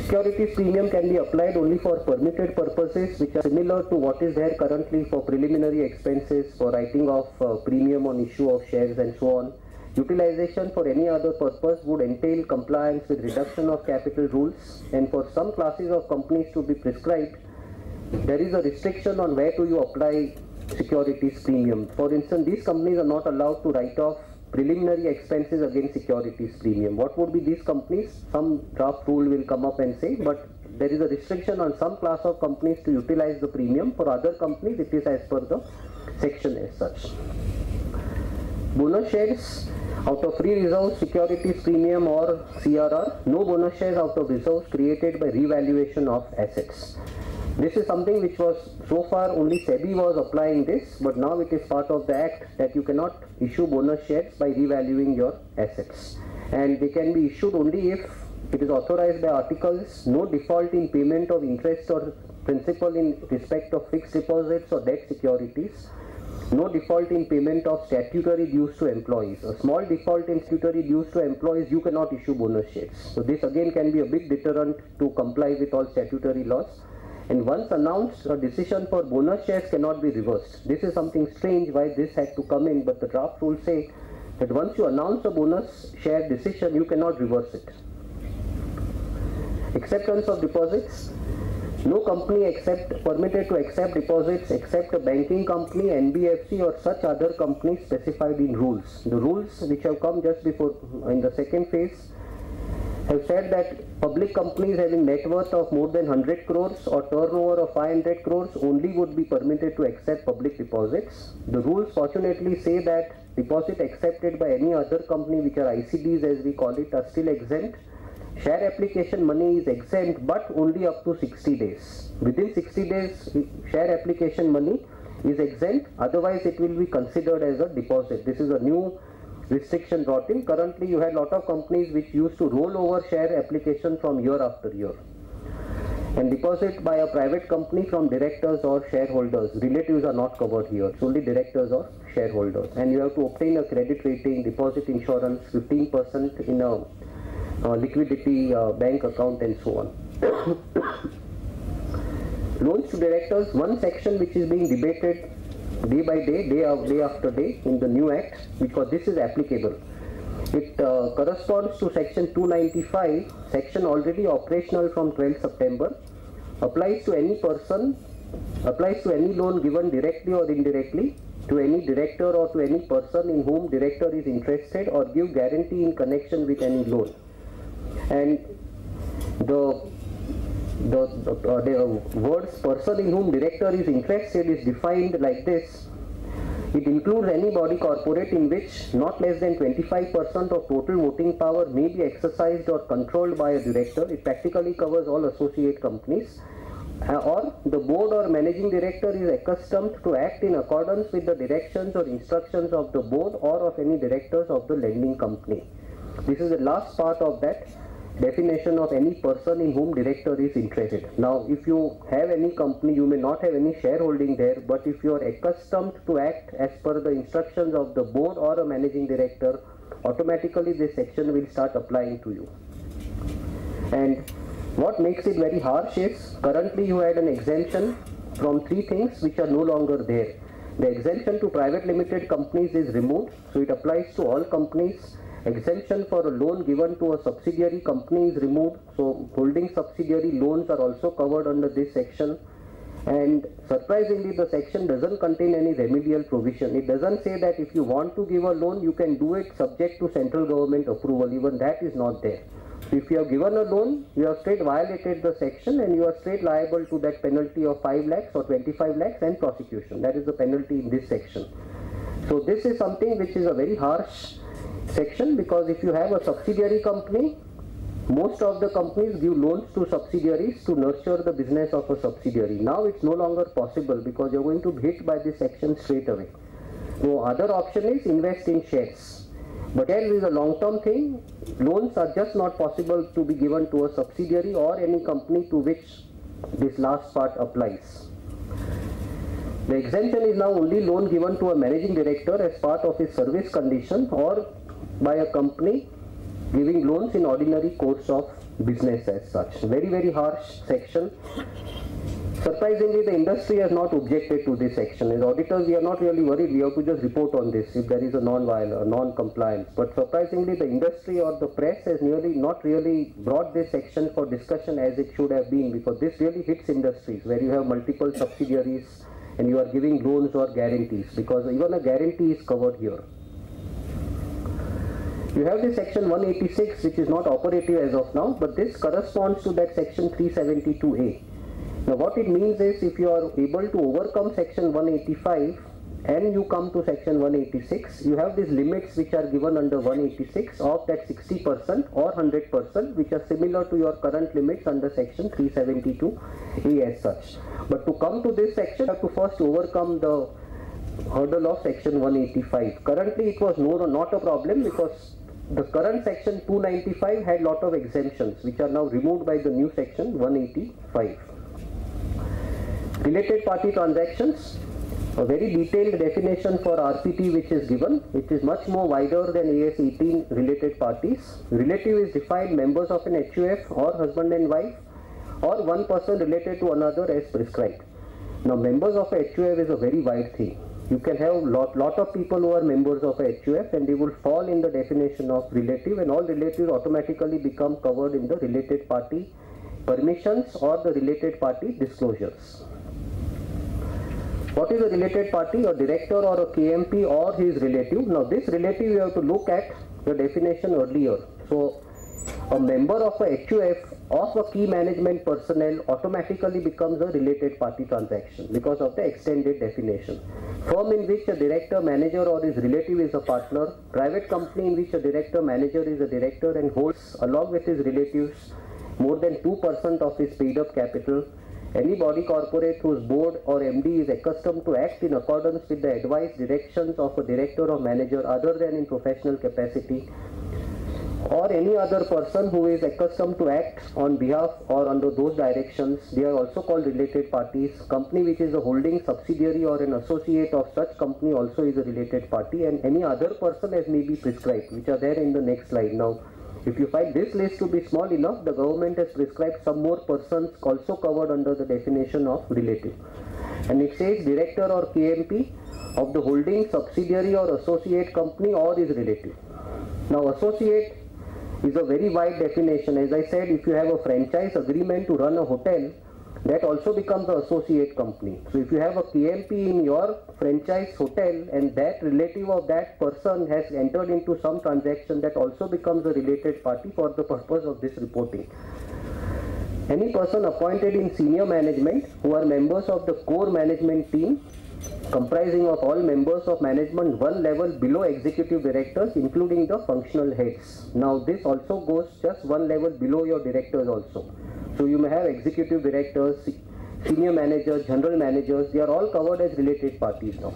Securities premium can be applied only for permitted purposes which are similar to what is there currently for preliminary expenses, for writing off premium on issue of shares and so on. Utilization for any other purpose would entail compliance with reduction of capital rules, and for some classes of companies to be prescribed, there is a restriction on where do you apply securities premium. For instance, these companies are not allowed to write off preliminary expenses against securities premium. What would be these companies? Some draft rule will come up and say, but there is a restriction on some class of companies to utilize the premium. For other companies, it is as per the section as such. Bonus shares out of free reserves, securities premium or CRR. No bonus shares out of reserves created by revaluation of assets. This is something which was so far only SEBI was applying this, but now it is part of the Act that you cannot issue bonus shares by revaluing your assets. And they can be issued only if it is authorized by articles, no default in payment of interest or principal in respect of fixed deposits or debt securities, no default in payment of statutory dues to employees. A small default in statutory dues to employees, you cannot issue bonus shares. So this again can be a big deterrent to comply with all statutory laws. And once announced, a decision for bonus shares cannot be reversed. This is something strange why this had to come in, but the draft rules say that once you announce a bonus share decision, you cannot reverse it. Acceptance of deposits. No company permitted to accept deposits except a banking company, NBFC or such other company specified in rules. The rules which have come just before in the second phase have said that public companies having net worth of more than 100 crores or turnover of 500 crores only would be permitted to accept public deposits. The rules fortunately say that deposit accepted by any other company, which are ICDs as we call it, are still exempt. Share application money is exempt, but only up to 60 days. Within 60 days, share application money is exempt, otherwise it will be considered as a deposit. This is a new restriction brought in. Currently, you had a lot of companies which used to roll over share application from year after year. And deposit by a private company from directors or shareholders. Relatives are not covered here. It's only directors or shareholders. And you have to obtain a credit rating, deposit insurance, 15% in a liquidity bank account and so on. Loans to directors, one section which is being debated day by day, day after day in the new act, because this is applicable. It corresponds to section 295, section already operational from 12 September, applies to any person, applies to any loan given directly or indirectly, to any director or to any person in whom director is interested, or give guarantee in connection with any loan. And the words person in whom director is interested is defined like this. It includes any body corporate in which not less than 25% of total voting power may be exercised or controlled by a director. It practically covers all associate companies. Or the board or managing director is accustomed to act in accordance with the directions or instructions of the board or of any directors of the lending company. This is the last part of that definition of any person in whom director is interested. Now, if you have any company, you may not have any shareholding there, but if you are accustomed to act as per the instructions of the board or a managing director, automatically this section will start applying to you. And what makes it very harsh is, currently you had an exemption from three things which are no longer there. The exemption to private limited companies is removed, so it applies to all companies. Exemption for a loan given to a subsidiary company is removed, so holding subsidiary loans are also covered under this section. And surprisingly, the section doesn't contain any remedial provision. It doesn't say that if you want to give a loan, you can do it subject to central government approval. Even that is not there. If you have given a loan, you have straight violated the section and you are straight liable to that penalty of 5 lakhs or 25 lakhs and prosecution. That is the penalty in this section. So this is something which is a very harsh section, because if you have a subsidiary company, most of the companies give loans to subsidiaries to nurture the business of a subsidiary. Now it's no longer possible because you're going to be hit by this section straight away. No other option is invest in shares. But here is a long-term thing. Loans are just not possible to be given to a subsidiary or any company to which this last part applies. The exemption is now only loan given to a managing director as part of his service condition or by a company giving loans in ordinary course of business as such. Very, very harsh section. Surprisingly, the industry has not objected to this section. As auditors, we are not really worried. We have to just report on this if there is a non-compliance. But surprisingly, the industry or the press has not really brought this section for discussion as it should have been, because this really hits industries where you have multiple subsidiaries and you are giving loans or guarantees, because even a guarantee is covered here. You have this section 186 which is not operative as of now, but this corresponds to that section 372A. Now what it means is, if you are able to overcome section 185 and you come to section 186, you have these limits which are given under 186 of that 60% or 100%, which are similar to your current limits under section 372A as such. But to come to this section, you have to first overcome the hurdle of section 185. Currently it was not a problem, because the current section 295 had lot of exemptions which are now removed by the new section 185. Related party transactions, a very detailed definition for RPT which is given, which is much more wider than AS 18 related parties. Relative is defined members of an HUF or husband and wife or one person related to another as prescribed. Now members of a HUF is a very wide thing. You can have lot of people who are members of a HUF and they will fall in the definition of relative, and all relatives automatically become covered in the related party permissions or the related party disclosures. What is a related party? A director or a KMP or his relative. Now this relative you have to look at the definition earlier. So a member of a HUF of a key management personnel automatically becomes a related party transaction because of the extended definition. Firm in which a director, manager or his relative is a partner, private company in which a director, manager is a director and holds along with his relatives more than 2% of his paid up capital, any body corporate whose board or MD is accustomed to act in accordance with the advice, directions of a director or manager other than in professional capacity, or any other person who is accustomed to act on behalf or under those directions, they are also called related parties. Company which is a holding subsidiary or an associate of such company also is a related party, and any other person as may be prescribed, which are there in the next slide. Now, if you find this list to be small enough, the government has prescribed some more persons also covered under the definition of relative. And it says director or KMP of the holding subsidiary or associate company or is relative. Now, associate is a very wide definition. As I said, if you have a franchise agreement to run a hotel, that also becomes an associate company. So if you have a KMP in your franchise hotel and that relative of that person has entered into some transaction, that also becomes a related party for the purpose of this reporting. Any person appointed in senior management who are members of the core management team comprising of all members of management one level below executive directors including the functional heads. Now this also goes just one level below your directors also. So you may have executive directors, senior managers, general managers, they are all covered as related parties now.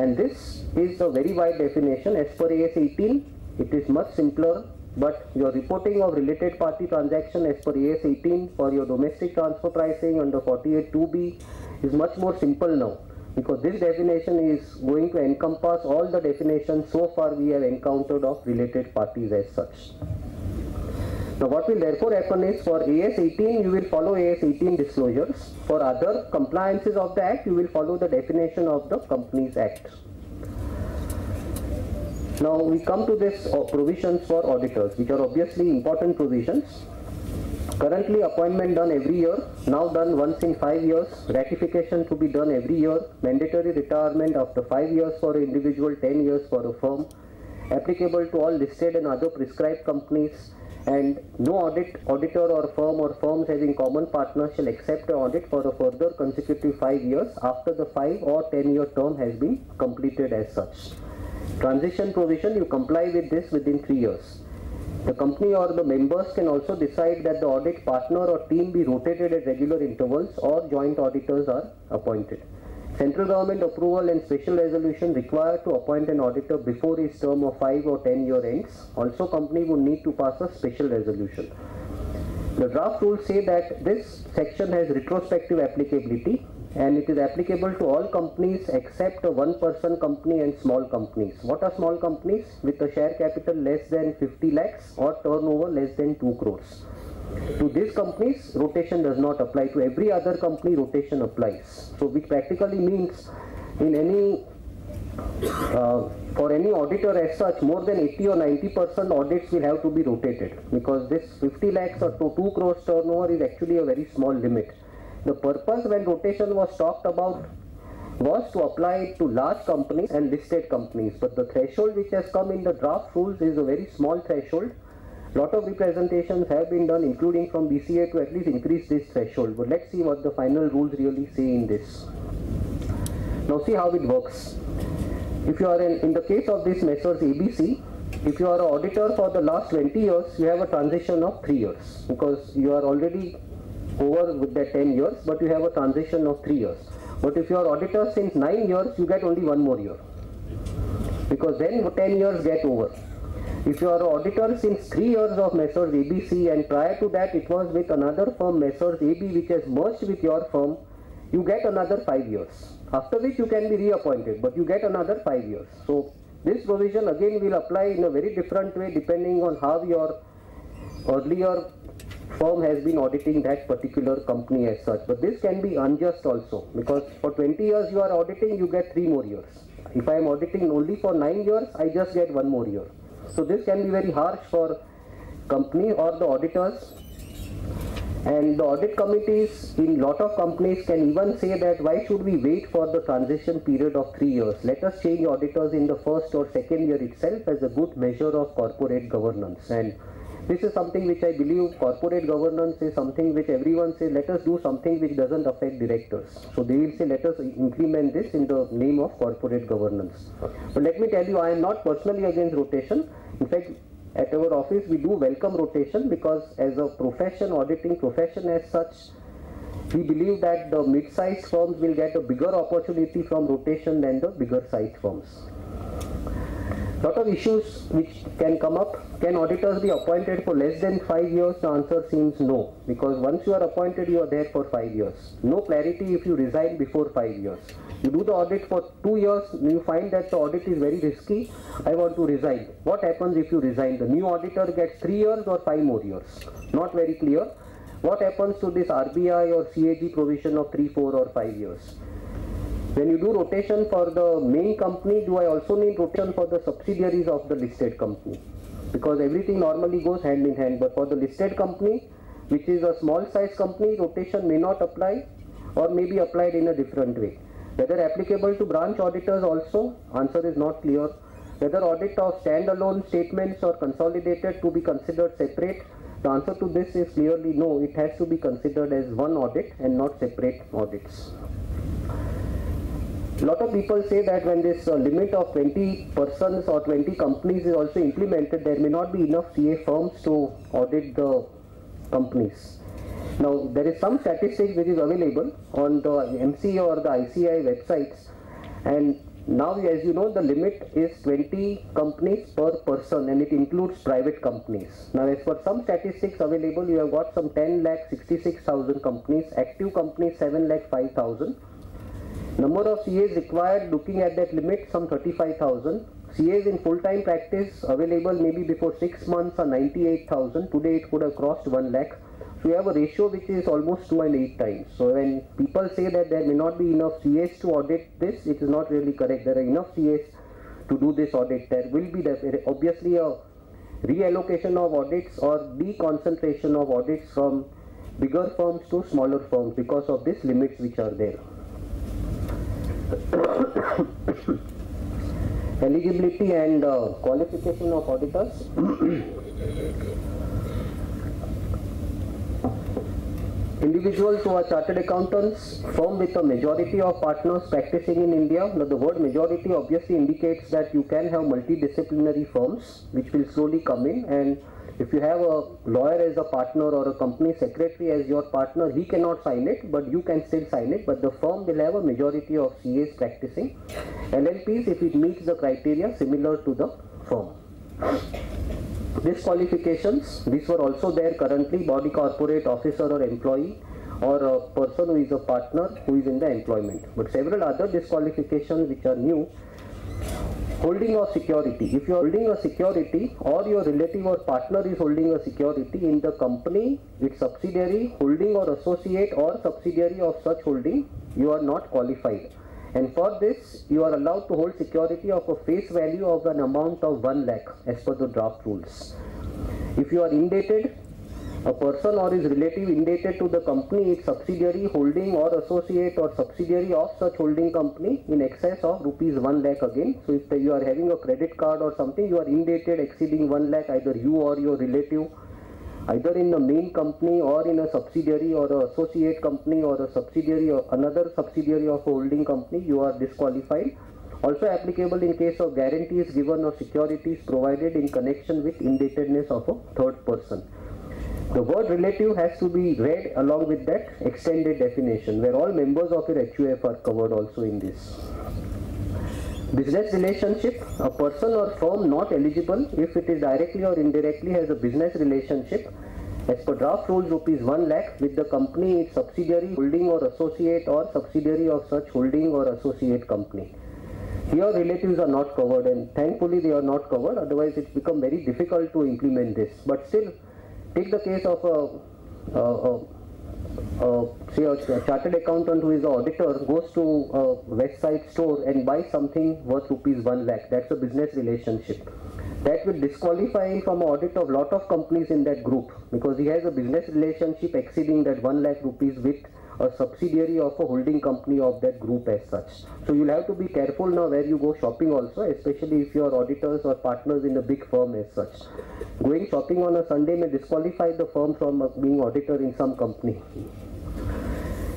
And this is a very wide definition. As per AS 18, it is much simpler, but your reporting of related party transaction as per AS 18 for your domestic transfer pricing under 48(2)(b is much more simple now, because this definition is going to encompass all the definitions so far we have encountered of related parties as such. Now what will therefore happen is, for AS 18 you will follow AS 18 disclosures. For other compliances of the Act you will follow the definition of the Companies Act. Now we come to this provisions for auditors, which are obviously important provisions. Currently appointment done every year, now done once in 5 years, ratification to be done every year, mandatory retirement after 5 years for an individual, 10 years for a firm, applicable to all listed and other prescribed companies, and no auditor or firm or firms having common partners shall accept an audit for a further consecutive 5 years after the 5 or 10-year term has been completed as such. Transition provision, you comply with this within 3 years. The company or the members can also decide that the audit partner or team be rotated at regular intervals or joint auditors are appointed. Central government approval and special resolution required to appoint an auditor before his term of 5 or 10-year ends. Also, company would need to pass a special resolution. The draft rules say that this section has retrospective applicability and it is applicable to all companies except a one-person company and small companies. What are small companies? With a share capital less than 50 lakhs or turnover less than 2 crores. To these companies, rotation does not apply. To every other company, rotation applies. So which practically means in any for any auditor as such, more than 80 or 90% audits will have to be rotated, because this 50 lakhs or 2 crores turnover is actually a very small limit. The purpose when rotation was talked about was to apply it to large companies and listed companies, but the threshold which has come in the draft rules is a very small threshold. Lot of representations have been done, including from BCA, to at least increase this threshold, but let's see what the final rules really say in this. Now see how it works. If you are in the case of this Messrs ABC, if you are an auditor for the last 20 years, you have a transition of 3 years, because you are already over with that 10 years, but you have a transition of 3 years. But if you are auditor since 9 years, you get only 1 more year, because then 10 years get over. If you are an auditor since 3 years of Messrs ABC and prior to that it was with another firm, Messrs AB, which has merged with your firm, you get another 5 years. After which you can be reappointed, but you get another 5 years. So this provision again will apply in a very different way depending on how your earlier firm has been auditing that particular company as such. But this can be unjust also, because for 20 years you are auditing, you get 3 more years. If I am auditing only for 9 years, I just get 1 more year. So this can be very harsh for company or the auditors. And the audit committees in lot of companies can even say that why should we wait for the transition period of 3 years? Let us change auditors in the first or second year itself as a good measure of corporate governance. And this is something which I believe corporate governance is something which everyone says, let us do something which doesn't affect directors. So they will say, let us implement this in the name of corporate governance. But let me tell you, I am not personally against rotation. In fact, at our office, we do welcome rotation, because as a profession, auditing profession as such, we believe that the mid-sized firms will get a bigger opportunity from rotation than the bigger sized firms. Lot of issues which can come up. Can auditors be appointed for less than 5 years? The answer seems no, because once you are appointed, you are there for 5 years. No clarity if you resign before 5 years. You do the audit for 2 years, you find that the audit is very risky, I want to resign. What happens if you resign? The new auditor gets 3 years or 5 more years? Not very clear. What happens to this RBI or CAG provision of 3, 4 or 5 years? When you do rotation for the main company, do I also need rotation for the subsidiaries of the listed company? Because everything normally goes hand in hand, but for the listed company, which is a small size company, rotation may not apply or may be applied in a different way. Whether applicable to branch auditors also, answer is not clear. Whether audit of standalone statements or consolidated to be considered separate, the answer to this is clearly no, it has to be considered as one audit and not separate audits. A lot of people say that when this limit of 20 persons or 20 companies is also implemented, there may not be enough CA firms to audit the companies. Now, there is some statistics which is available on the MCA or the ICAI websites, and now, as you know, the limit is 20 companies per person, and it includes private companies. Now, as for some statistics available, you have got some 10,66,000 companies, active companies 7,05,000. Number of CAs required, looking at that limit, some 35,000. CAs in full-time practice available maybe before 6 months are 98,000. Today it could have crossed 1 lakh. So we have a ratio which is almost 2.8 times. So when people say that there may not be enough CAs to audit this, it is not really correct. There are enough CAs to do this audit. There will be obviously a reallocation of audits or deconcentration of audits from bigger firms to smaller firms because of these limits which are there. Eligibility and qualification of auditors. Individuals who are chartered accountants, firm with a majority of partners practicing in India. Now, the word majority obviously indicates that you can have multidisciplinary firms which will slowly come in, and if you have a lawyer as a partner or a company secretary as your partner, he cannot sign it, but you can still sign it, but the firm will have a majority of CAs practicing. LLPs, if it meets the criteria similar to the firm. These qualifications, these were also there currently: body corporate, officer or employee, or a person who is a partner who is in the employment. But several other disqualifications which are new. Holding of security. If you are holding a security, or your relative or partner is holding a security in the company, its subsidiary, holding or associate or subsidiary of such holding, you are not qualified. And for this, you are allowed to hold security of a face value of an amount of 1 lakh as per the draft rules. If you are indebted, a person or his relative indebted to the company, its subsidiary, holding or associate or subsidiary of such holding company in excess of rupees 1 lakh again. So if you are having a credit card or something, you are indebted exceeding 1 lakh, either you or your relative, either in the main company or in a subsidiary or an associate company or a subsidiary or another subsidiary of a holding company, you are disqualified. Also applicable in case of guarantees given or securities provided in connection with indebtedness of a third person. The word relative has to be read along with that extended definition, where all members of your HUF are covered also in this. Business relationship, a person or firm not eligible if it is directly or indirectly has a business relationship as per draft rules rupees 1 lakh with the company, its subsidiary, holding or associate or subsidiary of such holding or associate company. Here relatives are not covered, and thankfully they are not covered, otherwise it's become very difficult to implement this. But still, take the case of a say a chartered accountant who is an auditor goes to a West Side store and buys something worth rupees 1 lakh. That's a business relationship. That will disqualify him from audit of lot of companies in that group, because he has a business relationship exceeding that 1 lakh rupees with a subsidiary of a holding company of that group as such. So you'll have to be careful now where you go shopping also, especially if you are auditors or partners in a big firm as such. Going shopping on a Sunday may disqualify the firm from being auditor in some company.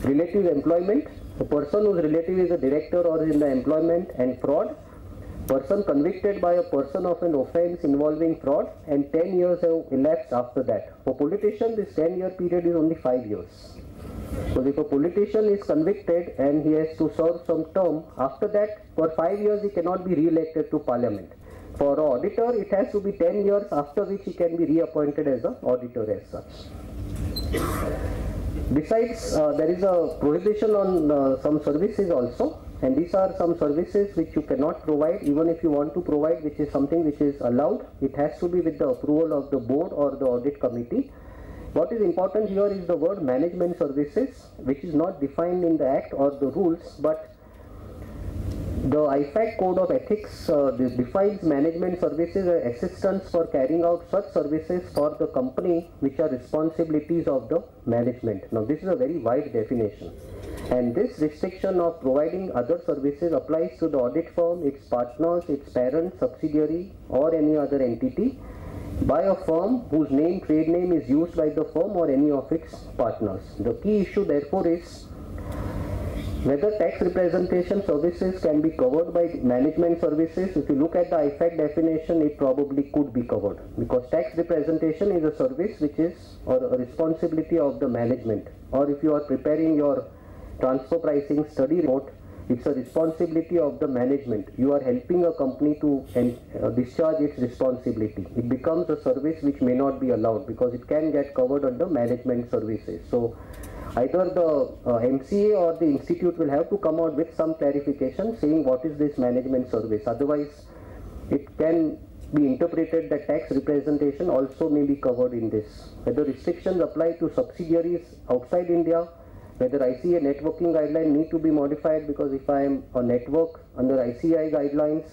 Relative employment, a person whose relative is a director or is in the employment, and fraud, person convicted by a person of an offence involving fraud, and 10 years have elapsed after that. For politicians, this 10-year period is only 5 years. So if a politician is convicted and he has to serve some term, after that for 5 years he cannot be re-elected to parliament. For an auditor it has to be 10 years, after which he can be reappointed as an auditor as such. Besides, there is a prohibition on some services also, and these are some services which you cannot provide, even if you want to provide, which is something which is allowed. It has to be with the approval of the board or the audit committee. What is important here is the word management services, which is not defined in the act or the rules, but the IFAC Code of Ethics defines management services as assistance for carrying out such services for the company which are responsibilities of the management. Now this is a very wide definition, and this restriction of providing other services applies to the audit firm, its partners, its parent, subsidiary or any other entity by a firm whose name, trade name is used by the firm or any of its partners. The key issue therefore is whether tax representation services can be covered by management services. If you look at the IFAC definition, it probably could be covered, because tax representation is a service which is or a responsibility of the management. Or if you are preparing your transfer pricing study report, it's a responsibility of the management. You are helping a company to discharge its responsibility. It becomes a service which may not be allowed because it can get covered under management services. So either the MCA or the institute will have to come out with some clarification saying what is this management service. Otherwise, it can be interpreted that tax representation also may be covered in this. Whether restrictions apply to subsidiaries outside India, whether ICA networking guidelines need to be modified, because if I am a network under ICAI guidelines,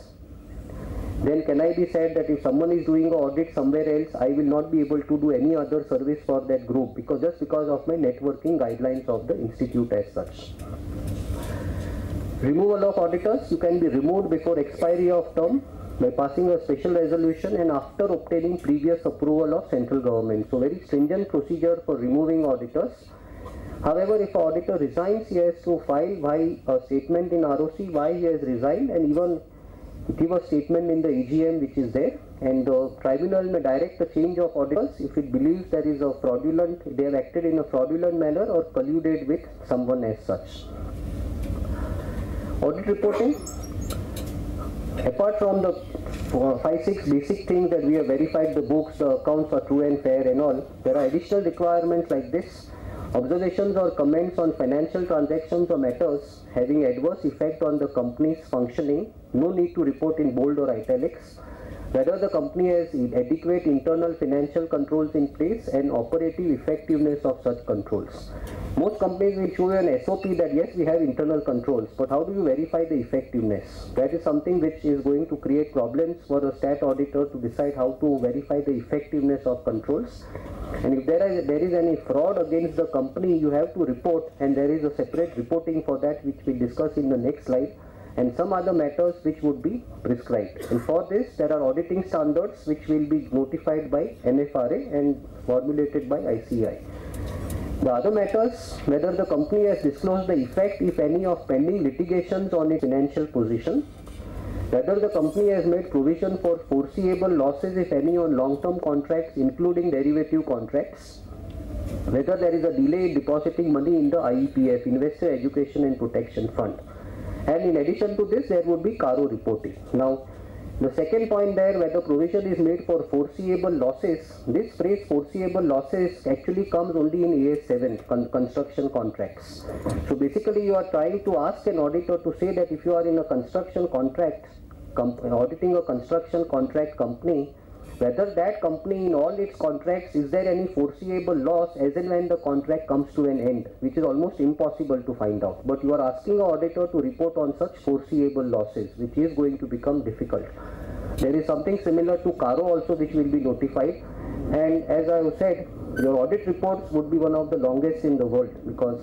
then can I be said that if someone is doing an audit somewhere else, I will not be able to do any other service for that group because of my networking guidelines of the institute as such. Removal of auditors, you can be removed before expiry of term by passing a special resolution and after obtaining previous approval of central government. So very stringent procedure for removing auditors. However, if an auditor resigns, he has to file a statement in ROC why he has resigned, and even give a statement in the EGM which is there, and the tribunal may direct the change of auditors if it believes there is a fraudulent, they have acted in a fraudulent manner or colluded with someone as such. Audit reporting, apart from the 5-6 basic things that we have verified the books, the accounts are true and fair and all, there are additional requirements like this. Observations or comments on financial transactions or matters having adverse effect on the company's functioning, no need to report in bold or italics. Whether the company has adequate internal financial controls in place and operative effectiveness of such controls. Most companies will show you an SOP that yes, we have internal controls, but how do you verify the effectiveness? That is something which is going to create problems for a stat auditor to decide how to verify the effectiveness of controls. And if there is any fraud against the company, you have to report, and there is a separate reporting for that which we discuss in the next slide, and some other matters which would be prescribed. And for this, there are auditing standards which will be notified by MFRA and formulated by ICAI. The other matters, whether the company has disclosed the effect, if any, of pending litigations on its financial position, whether the company has made provision for foreseeable losses, if any, on long-term contracts including derivative contracts, whether there is a delay in depositing money in the IEPF, Investor Education and Protection Fund. And in addition to this, there would be CARO reporting. Now, the second point there, whether provision is made for foreseeable losses, this phrase foreseeable losses actually comes only in AS7, construction contracts. So basically you are trying to ask an auditor to say that if you are in a construction contract, auditing a construction contract company, whether that company in all its contracts, is there any foreseeable loss as and when the contract comes to an end, which is almost impossible to find out. But you are asking an auditor to report on such foreseeable losses, which is going to become difficult. There is something similar to Caro also which will be notified, and as I have said, your audit reports would be one of the longest in the world, because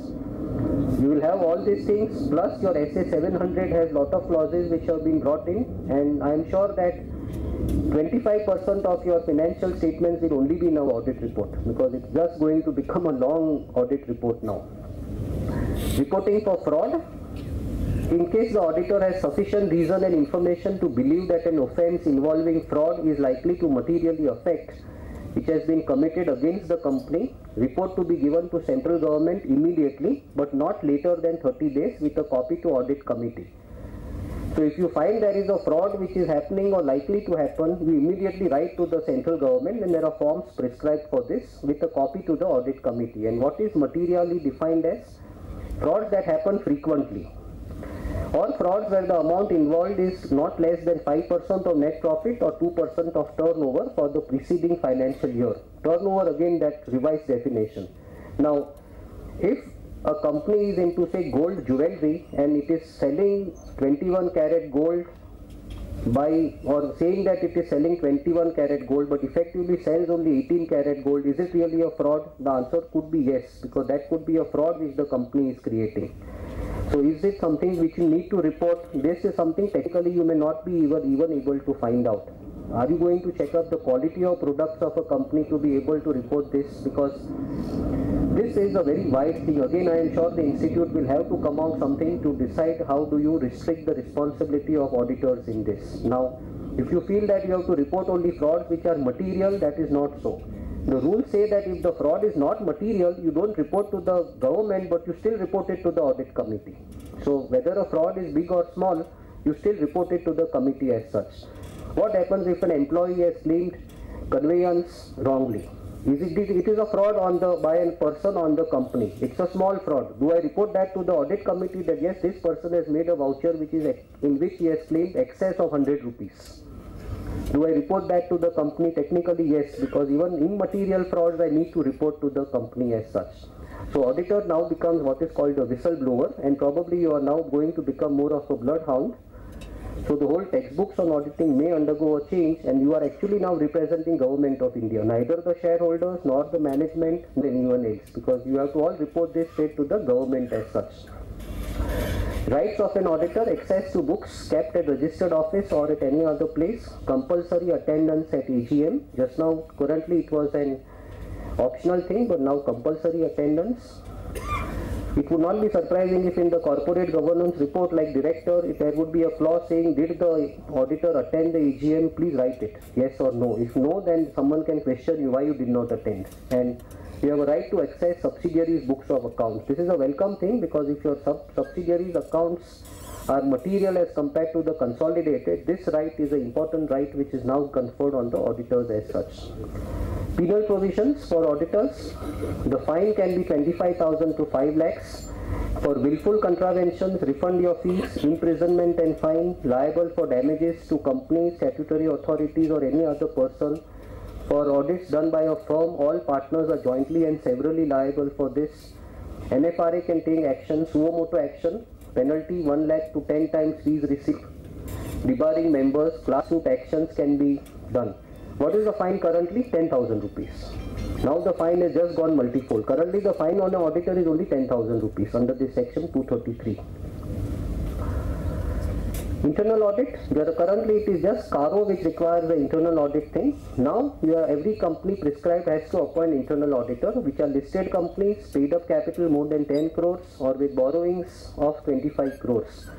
you will have all these things, plus your SA 700 has lot of clauses which have been brought in, and I am sure that 25% of your financial statements will only be in our audit report, because it's just going to become a long audit report now. Reporting for fraud. In case the auditor has sufficient reason and information to believe that an offence involving fraud is likely to materially affect which has been committed against the company, report to be given to central government immediately, but not later than 30 days, with a copy to audit committee. So if you find there is a fraud which is happening or likely to happen, you immediately write to the central government, and there are forms prescribed for this with a copy to the audit committee. And what is materially defined as frauds that happen frequently, or frauds where the amount involved is not less than 5% of net profit or 2% of turnover for the preceding financial year. Turnover, again, that revised definition. Now, if a company is into, say, gold jewelry and it is selling 21 karat gold or saying that it is selling 21 karat gold but effectively sells only 18 karat gold, is it really a fraud? The answer could be yes, because that could be a fraud which the company is creating. So is it something which you need to report? This is something technically you may not be even able to find out. Are you going to check up the quality of products of a company to be able to report this? Because this is a very wide thing. Again, I am sure the institute will have to come out something to decide how do you restrict the responsibility of auditors in this. Now, if you feel that you have to report only frauds which are material, that is not so. The rules say that if the fraud is not material, you don't report to the government, but you still report it to the audit committee. So whether a fraud is big or small, you still report it to the committee as such. What happens if an employee has claimed conveyance wrongly? It is a fraud by a person on the company. It's a small fraud. Do I report that to the audit committee that yes, this person has made a voucher in which he has claimed excess of 100 rupees? Do I report that to the company? Technically yes, because even immaterial frauds I need to report to the company as such. So auditor now becomes what is called a whistleblower, and probably you are now going to become more of a bloodhound. So the whole textbooks on auditing may undergo a change, and you are actually now representing Government of India, neither the shareholders nor the management nor anyone else, because you have to all report this straight to the government as such. Rights of an auditor: access to books kept at registered office or at any other place, compulsory attendance at AGM. Just now, currently it was an optional thing, but now compulsory attendance. It would not be surprising if in the corporate governance report, like director, if there would be a clause saying, did the auditor attend the AGM, please write it, yes or no. If no, then someone can question you why you did not attend. And you have a right to access subsidiaries' books of accounts. This is a welcome thing, because if your subsidiaries' accounts are material as compared to the consolidated, this right is an important right which is now conferred on the auditors as such. Penal provisions for auditors: the fine can be 25,000 to 5 lakhs. For willful contraventions, refund your fees, imprisonment and fine, liable for damages to companies, statutory authorities or any other person. For audits done by a firm, all partners are jointly and severally liable for this. NFRA can take action, suo motu action, penalty 1 lakh to 10 times fees received. Debarring members, class suit actions can be done. What is the fine currently? 10,000 rupees. Now the fine has just gone multifold. Currently the fine on an auditor is only 10,000 rupees under this section 233. Internal audit, currently it is just Caro which requires the internal audit thing. Now every company prescribed has to appoint internal auditor, which are listed companies, paid up capital more than 10 crores or with borrowings of 25 crores.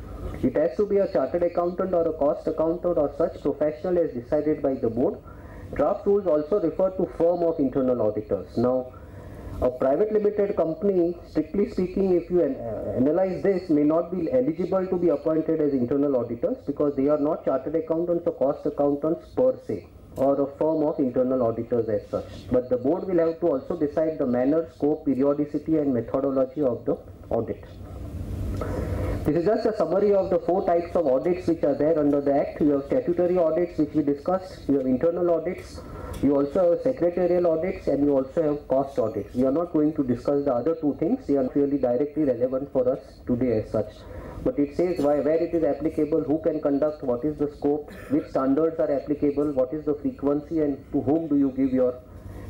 It has to be a chartered accountant or a cost accountant or such professional as decided by the board. Draft rules also refer to firm of internal auditors. Now, a private limited company, strictly speaking, if you analyze this, may not be eligible to be appointed as internal auditors, because they are not chartered accountants or cost accountants per se, or a firm of internal auditors as such. But the board will have to also decide the manner, scope, periodicity and methodology of the audit. This is just a summary of the 4 types of audits which are there under the Act. You have statutory audits, which we discussed, you have internal audits, you also have secretarial audits, and you also have cost audits. We are not going to discuss the other 2 things, they are really directly relevant for us today as such. But it says where it is applicable, who can conduct, what is the scope, which standards are applicable, what is the frequency, and to whom do you give your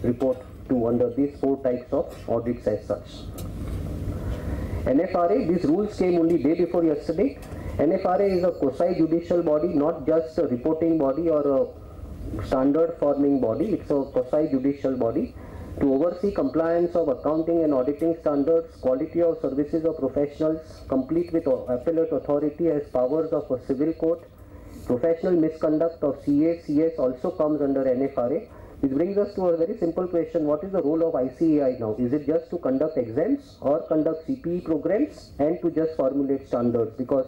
report to under these 4 types of audits as such. NFRA, these rules came only day before yesterday. NFRA is a quasi-judicial body, not just a reporting body or a standard forming body. It's a quasi-judicial body to oversee compliance of accounting and auditing standards, quality of services of professionals, complete with appellate authority as powers of a civil court. Professional misconduct of CA, CS also comes under NFRA. This brings us to a very simple question: what is the role of ICAI now? Is it just to conduct exams or conduct CPE programs and to just formulate standards? Because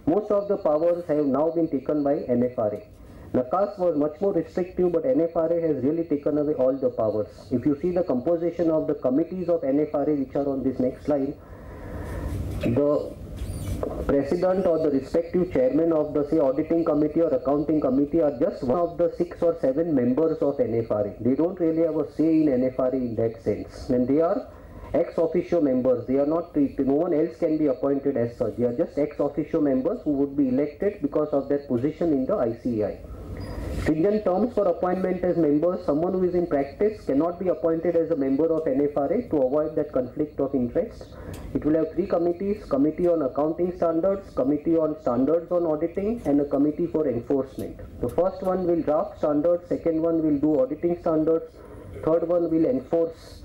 most of the powers have now been taken by NFRA. NACAS was much more restrictive, but NFRA has really taken away all the powers. If you see the composition of the committees of NFRA, which are on this next slide, the president or the respective chairman of the auditing committee or accounting committee are just one of the 6 or 7 members of NFRA. They don't really have a say in NFRA in that sense, and they are ex officio members. They are not, no one else can be appointed as such. They are just ex officio members who would be elected because of their position in the ICAI. Stringent terms for appointment as members: someone who is in practice cannot be appointed as a member of NFRA to avoid that conflict of interest. It will have 3 committees: Committee on Accounting Standards, Committee on Standards on Auditing, and a Committee for Enforcement. The first one will draft standards, second one will do auditing standards, third one will enforce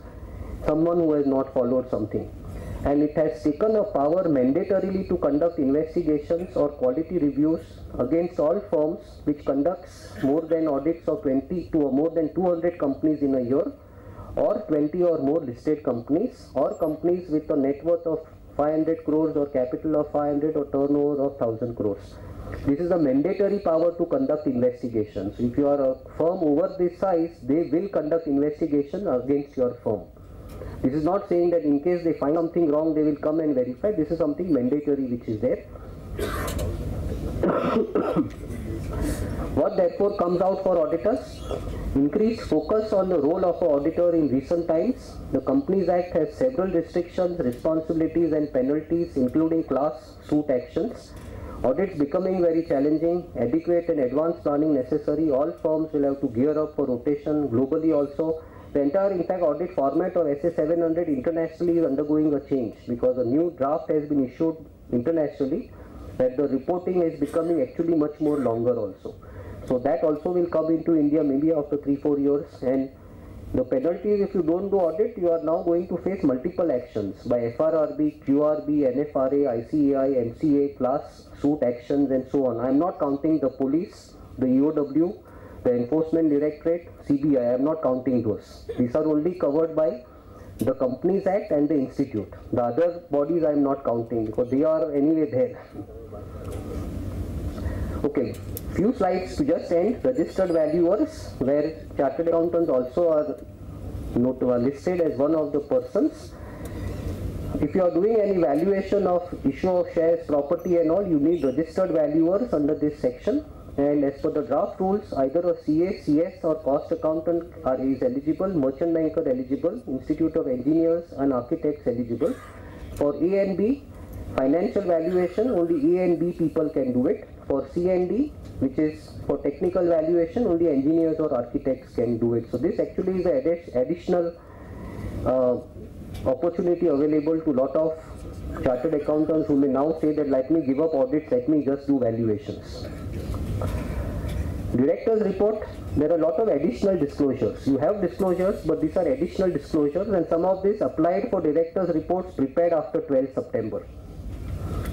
someone who has not followed something. And it has taken a power mandatorily to conduct investigations or quality reviews against all firms which conducts more than audits of 20 to more than 200 companies in a year, or 20 or more listed companies, or companies with a net worth of 500 crores or capital of 500 or turnover of 1000 crores. This is a mandatory power to conduct investigations. If you are a firm over this size, they will conduct investigation against your firm. This is not saying that in case they find something wrong, they will come and verify. This is something mandatory which is there. What therefore comes out for auditors? Increased focus on the role of an auditor in recent times. The Companies Act has several restrictions, responsibilities and penalties, including class suit actions. Audits becoming very challenging, adequate and advanced planning necessary. All firms will have to gear up for rotation globally also. The entire, in fact, audit format of SA 700 internationally is undergoing a change because a new draft has been issued internationally that the reporting is becoming actually much more longer also. So that also will come into India maybe after 3-4 years, and the penalties if you don't do audit, you are now going to face multiple actions by FRRB, QRB, NFRA, ICAI, MCA, class suit actions and so on. I am not counting the police, the EOW, the Enforcement Directorate, CBI, I am not counting those. These are only covered by the Companies Act and the Institute. The other bodies I am not counting because they are anyway there. Okay, few slides to just end. Registered valuers, where chartered accountants also are listed as one of the persons. If you are doing any valuation of issue of shares, property and all, you need registered valuers under this section. And as per the draft rules, either a CA, CS or cost accountant is eligible, merchant banker eligible, Institute of Engineers and Architects eligible. For A and B, financial valuation, only A and B people can do it. For C and D, which is for technical valuation, only engineers or architects can do it. So this actually is an additional opportunity available to a lot of chartered accountants who may now say that let me give up audits, let me just do valuations. Director's report, there are a lot of additional disclosures. You have disclosures, but these are additional disclosures, and some of these applied for director's reports prepared after 12 September.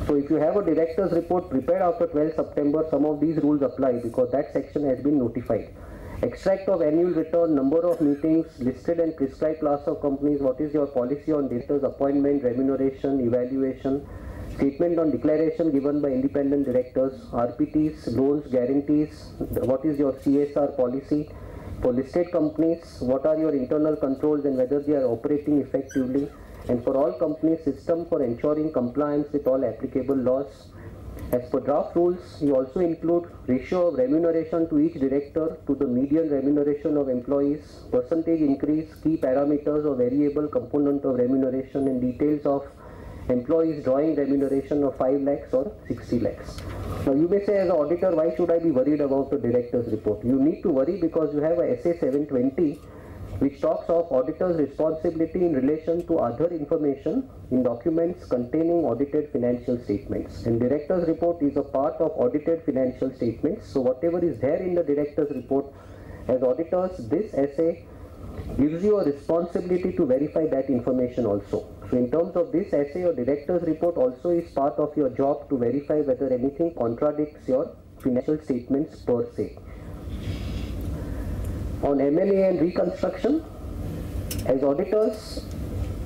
So if you have a director's report prepared after 12 September, some of these rules apply because that section has been notified. Extract of annual return, number of meetings, listed and prescribed class of companies, what is your policy on directors' appointment, remuneration, evaluation, statement on declaration given by independent directors, RPTs, loans, guarantees, what is your CSR policy. For listed companies, what are your internal controls and whether they are operating effectively. and for all companies system for ensuring compliance with all applicable laws. As per draft rules, you also include ratio of remuneration to each director to the median remuneration of employees, percentage increase, key parameters or variable component of remuneration, and details of employees drawing remuneration of 5 lakhs or 60 lakhs. Now you may say, as an auditor, why should I be worried about the director's report? You need to worry because you have a SA 720 which talks of auditor's responsibility in relation to other information in documents containing audited financial statements. And director's report is a part of audited financial statements. So whatever is there in the director's report, as auditors, this essay gives you a responsibility to verify that information also. So in terms of this essay, your director's report also is part of your job to verify whether anything contradicts your financial statements per se. On M&A and reconstruction, as auditors,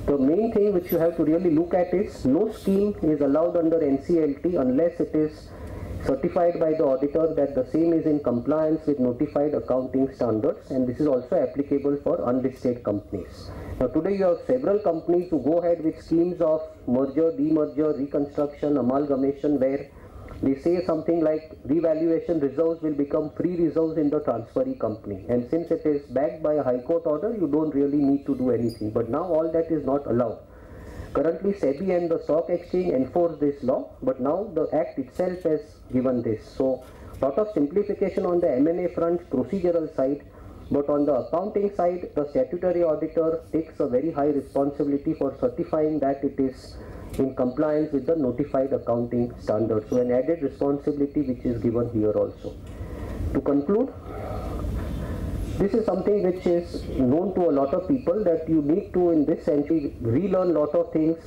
the main thing which you have to really look at is no scheme is allowed under NCLT unless it is certified by the auditor that the same is in compliance with notified accounting standards, and this is also applicable for unlisted companies. Now today you have several companies who go ahead with schemes of merger, demerger, reconstruction, amalgamation, where they say something like revaluation reserves will become free reserves in the transferee company, and since it is backed by a high court order, you don't really need to do anything. But now all that is not allowed. Currently SEBI and the stock exchange enforce this law, but now the act itself has given this. So lot of simplification on the M&A front, procedural side, but on the accounting side, the statutory auditor takes a very high responsibility for certifying that it is in compliance with the notified accounting standards. So an added responsibility which is given here also. To conclude, this is something which is known to a lot of people, that you need to in this century relearn lot of things,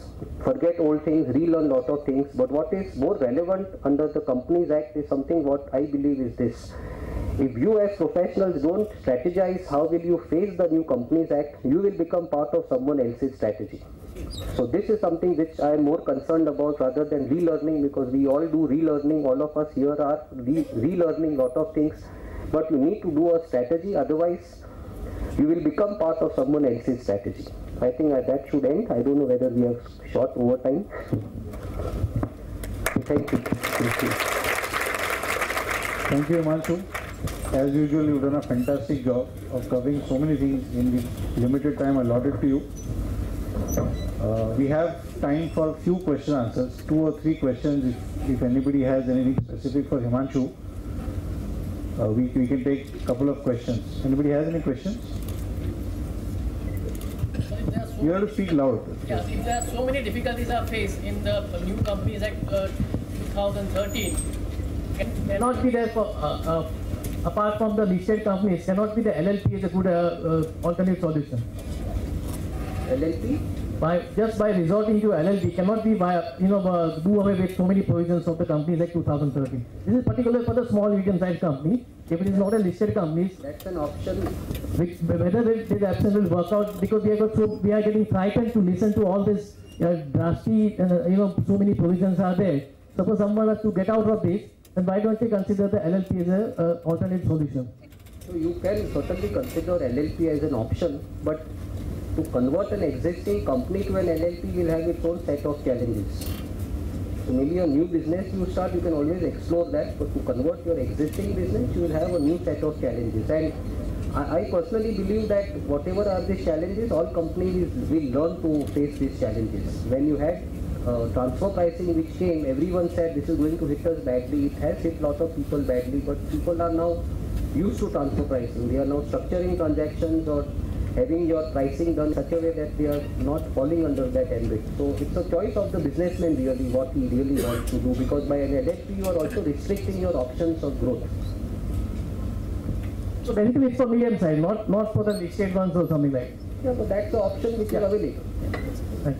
forget old things, relearn lot of things. But what is more relevant under the Companies Act is something what I believe is this. If you as professionals don't strategize how will you face the new Companies Act, you will become part of someone else's strategy. So this is something which I am more concerned about rather than relearning, because we all do relearning, all of us here are relearning lot of things, but you need to do a strategy, otherwise you will become part of someone else's strategy. I think that should end. I don't know whether we have short over time. Thank you. Thank you, Himanshu. As usual, you've done a fantastic job of covering so many things in the limited time allotted to you. We have time for a few question answers, 2 or 3 questions. If anybody has anything specific for Himanshu, we can take a couple of questions. Anybody has any questions? You have to speak loud. Yes, if there are so many difficulties are faced in the new Companies Act 2013, cannot be there for apart from the listed companies, cannot be the LLP is a good alternate solution. LLP? Just by resorting to LLP cannot be do away with so many provisions of the Companies Act 2013. This is particular for the small medium-sized company. If it is not a listed company, that's an option. Whether this option will work out, because we are getting frightened to listen to all this drastic, so many provisions are there. Suppose someone has to get out of this, then why don't you consider the LLP as an alternate solution? So you can certainly consider LLP as an option, but to convert an existing company to an LLP will have its own set of challenges. So maybe a new business you start, you can always explore that, but to convert your existing business, you will have a new set of challenges. And I personally believe that whatever are these challenges, all companies will learn to face these challenges. When you had transfer pricing which came, everyone said this is going to hit us badly. It has hit lots of people badly, but people are now used to transfer pricing. They are now structuring transactions or having your pricing done such a way that they are not falling under that ambit. So it's a choice of the businessman really what he really wants to do, because by an LLP you are also restricting your options of growth. So basically it's for medium size, not for the listed ones or something like that. Yeah, but that's the option which is available. Right.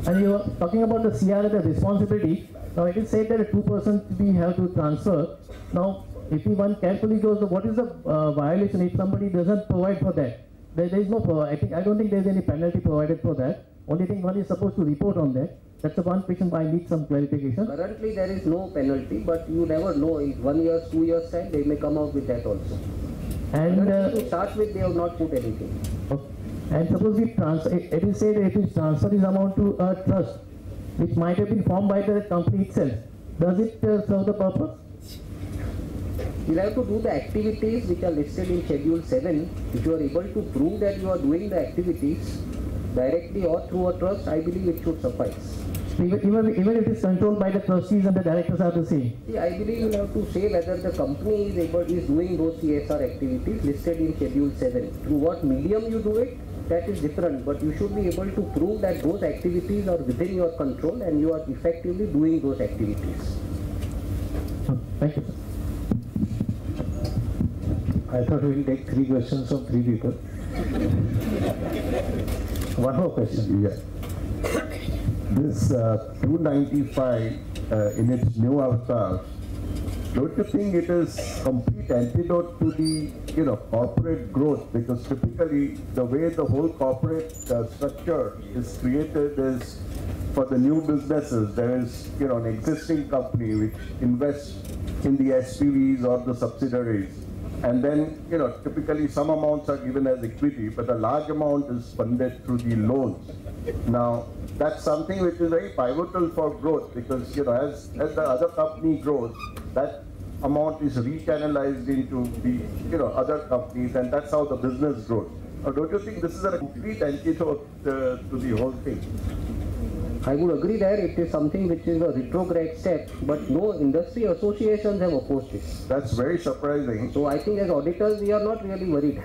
And you are talking about the CRA, the responsibility. Now it is said that 2% we have to transfer. Now if one carefully goes, what is the violation if somebody doesn't provide for that? There is no, I don't think there is any penalty provided for that. Only thing one is supposed to report on that. That's the one question I need some clarification. Currently there is no penalty, but you never know. In 1 year, 2 years time, they may come out with that also. And to start with, they have not put anything. Okay. and suppose it is said it is transfer this amount to a trust, which might have been formed by the company itself. Does it serve the purpose? You'll have to do the activities which are listed in Schedule 7. If you are able to prove that you are doing the activities directly or through a trust, I believe it should suffice. Even if it is controlled by the trustees and the directors are the same? See, I believe you'll have to say whether the company is doing those CSR activities listed in Schedule 7. Through what medium you do it, that is different, but you should be able to prove that those activities are within your control and you are effectively doing those activities. Thank you, sir. I thought we will take 3 questions from 3 people. One more question. Yeah. This 295 in its new avatar, don't you think it is complete antidote to the corporate growth? Because typically the way the whole corporate structure is created is for the new businesses. There is an existing company which invests in the SPVs or the subsidiaries, and then typically some amounts are given as equity, but a large amount is funded through the loans. Now that's something which is very pivotal for growth, because as the other company grows, that amount is rechannelized into the other companies, and that's how the business grows. Or don't you think this is a complete antidote to the whole thing? I would agree that it is something which is a retrograde step, but no industry associations have opposed it. That's very surprising. So I think as auditors we are not really worried.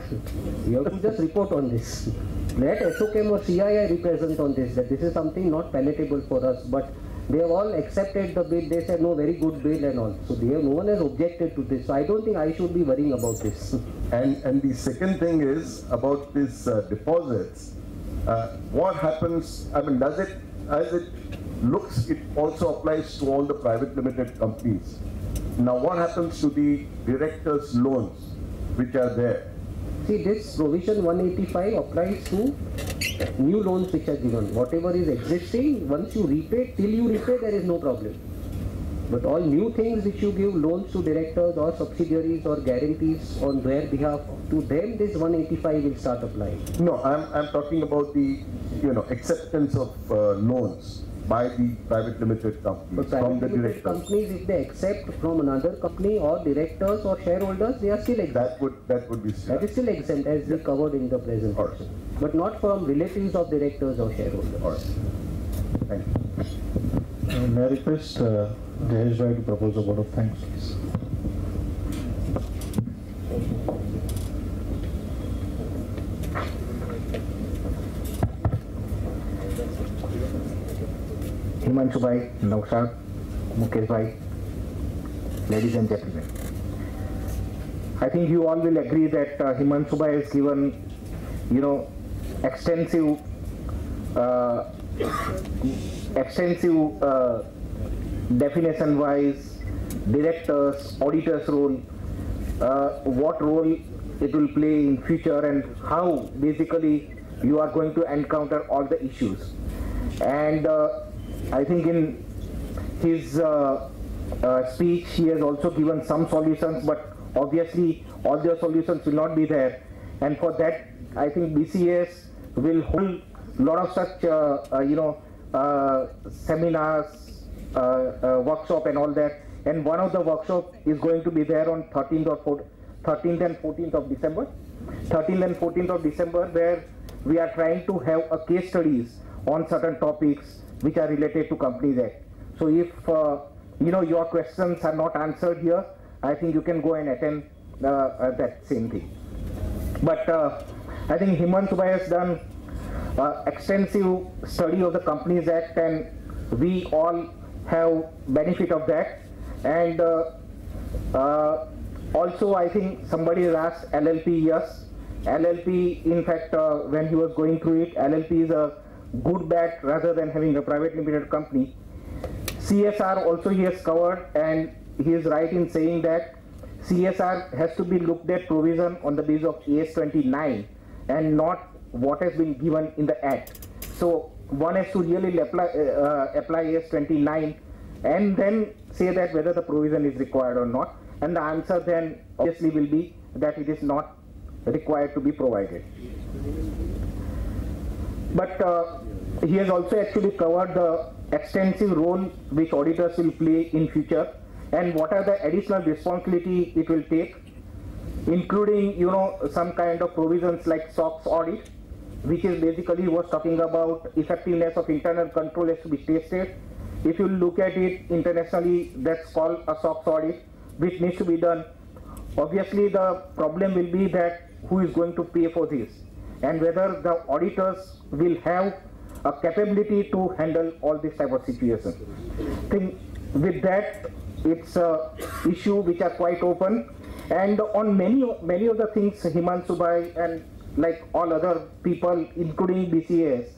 We have to just report on this. Let SOCM or CII represent on this, that this is something not palatable for us, but they have all accepted the bill. They said no, very good bill and all. So no one has objected to this. So I don't think I should be worrying about this. And the second thing is about these deposits. What happens, does it, as it looks, it also applies to all the private limited companies. Now what happens to the directors' loans which are there? See, this provision 185 applies to new loans which are given. Whatever is existing, once you repay, till you repay, there is no problem. But all new things which you give loans to directors or subsidiaries or guarantees on their behalf, to them this 185 will start applying. No, I'm talking about the acceptance of loans by the private limited companies from the directors. Companies, if they accept from another company or directors or shareholders, they are still exempt. That would be still. That is still exempt, as we covered in the presentation. Right. But not from relatives of directors or shareholders. All right. Thank you. May I request Jayesh Bhai to propose a vote of thanks, please. Himanshu Bhai, Naushad, Mukesh Bhai, ladies and gentlemen. I think you all will agree that Himanshu Bhai has given, extensive definition-wise, directors, auditors' role, what role it will play in future, and how basically you are going to encounter all the issues. And I think in his speech he has also given some solutions, but obviously all the solutions will not be there. And for that, I think BCS will hold a lot of such seminars, workshop and all that. And one of the workshops is going to be there on 13th and 14th of December. 13th and 14th of December, where we are trying to have a case studies on certain topics which are related to Companies Act. So if your questions are not answered here, I think you can go and attend that same thing. But I think Himanshu Bhai has done extensive study of the Companies Act, and we all have benefit of that. And also, I think somebody has asked LLP. Yes, LLP, in fact, when he was going through it, LLP is a good bet rather than having a private limited company. CSR also he has covered, and he is right in saying that CSR has to be looked at provision on the basis of AS 29 and not what has been given in the Act. So one has to really apply AS 29 and then say that whether the provision is required or not. And the answer then obviously will be that it is not required to be provided. But he has also actually covered the extensive role which auditors will play in future and what are the additional responsibility it will take, including, you know, some kind of provisions like SOX audit, which is basically was talking about effectiveness of internal control has to be tested. If you look at it internationally, that's called a SOX audit, which needs to be done. Obviously, the problem will be that who is going to pay for this and whether the auditors will have a capability to handle all this type of situation. I think with that, it's a issue which are quite open, and on many of the things, Himanshu Bhai and like all other people, including BCAS,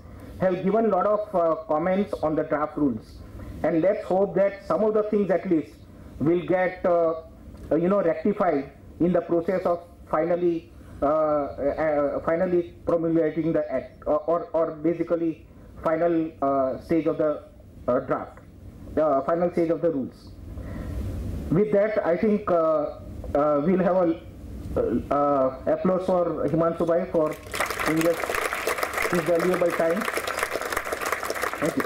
have given a lot of comments on the draft rules, and let's hope that some of the things at least will get rectified in the process of finally promulgating the act, or basically final stage of the draft, final stage of the rules. With that, I think we'll have a applause for Himanshu Bhai for giving us his valuable time. Thank you.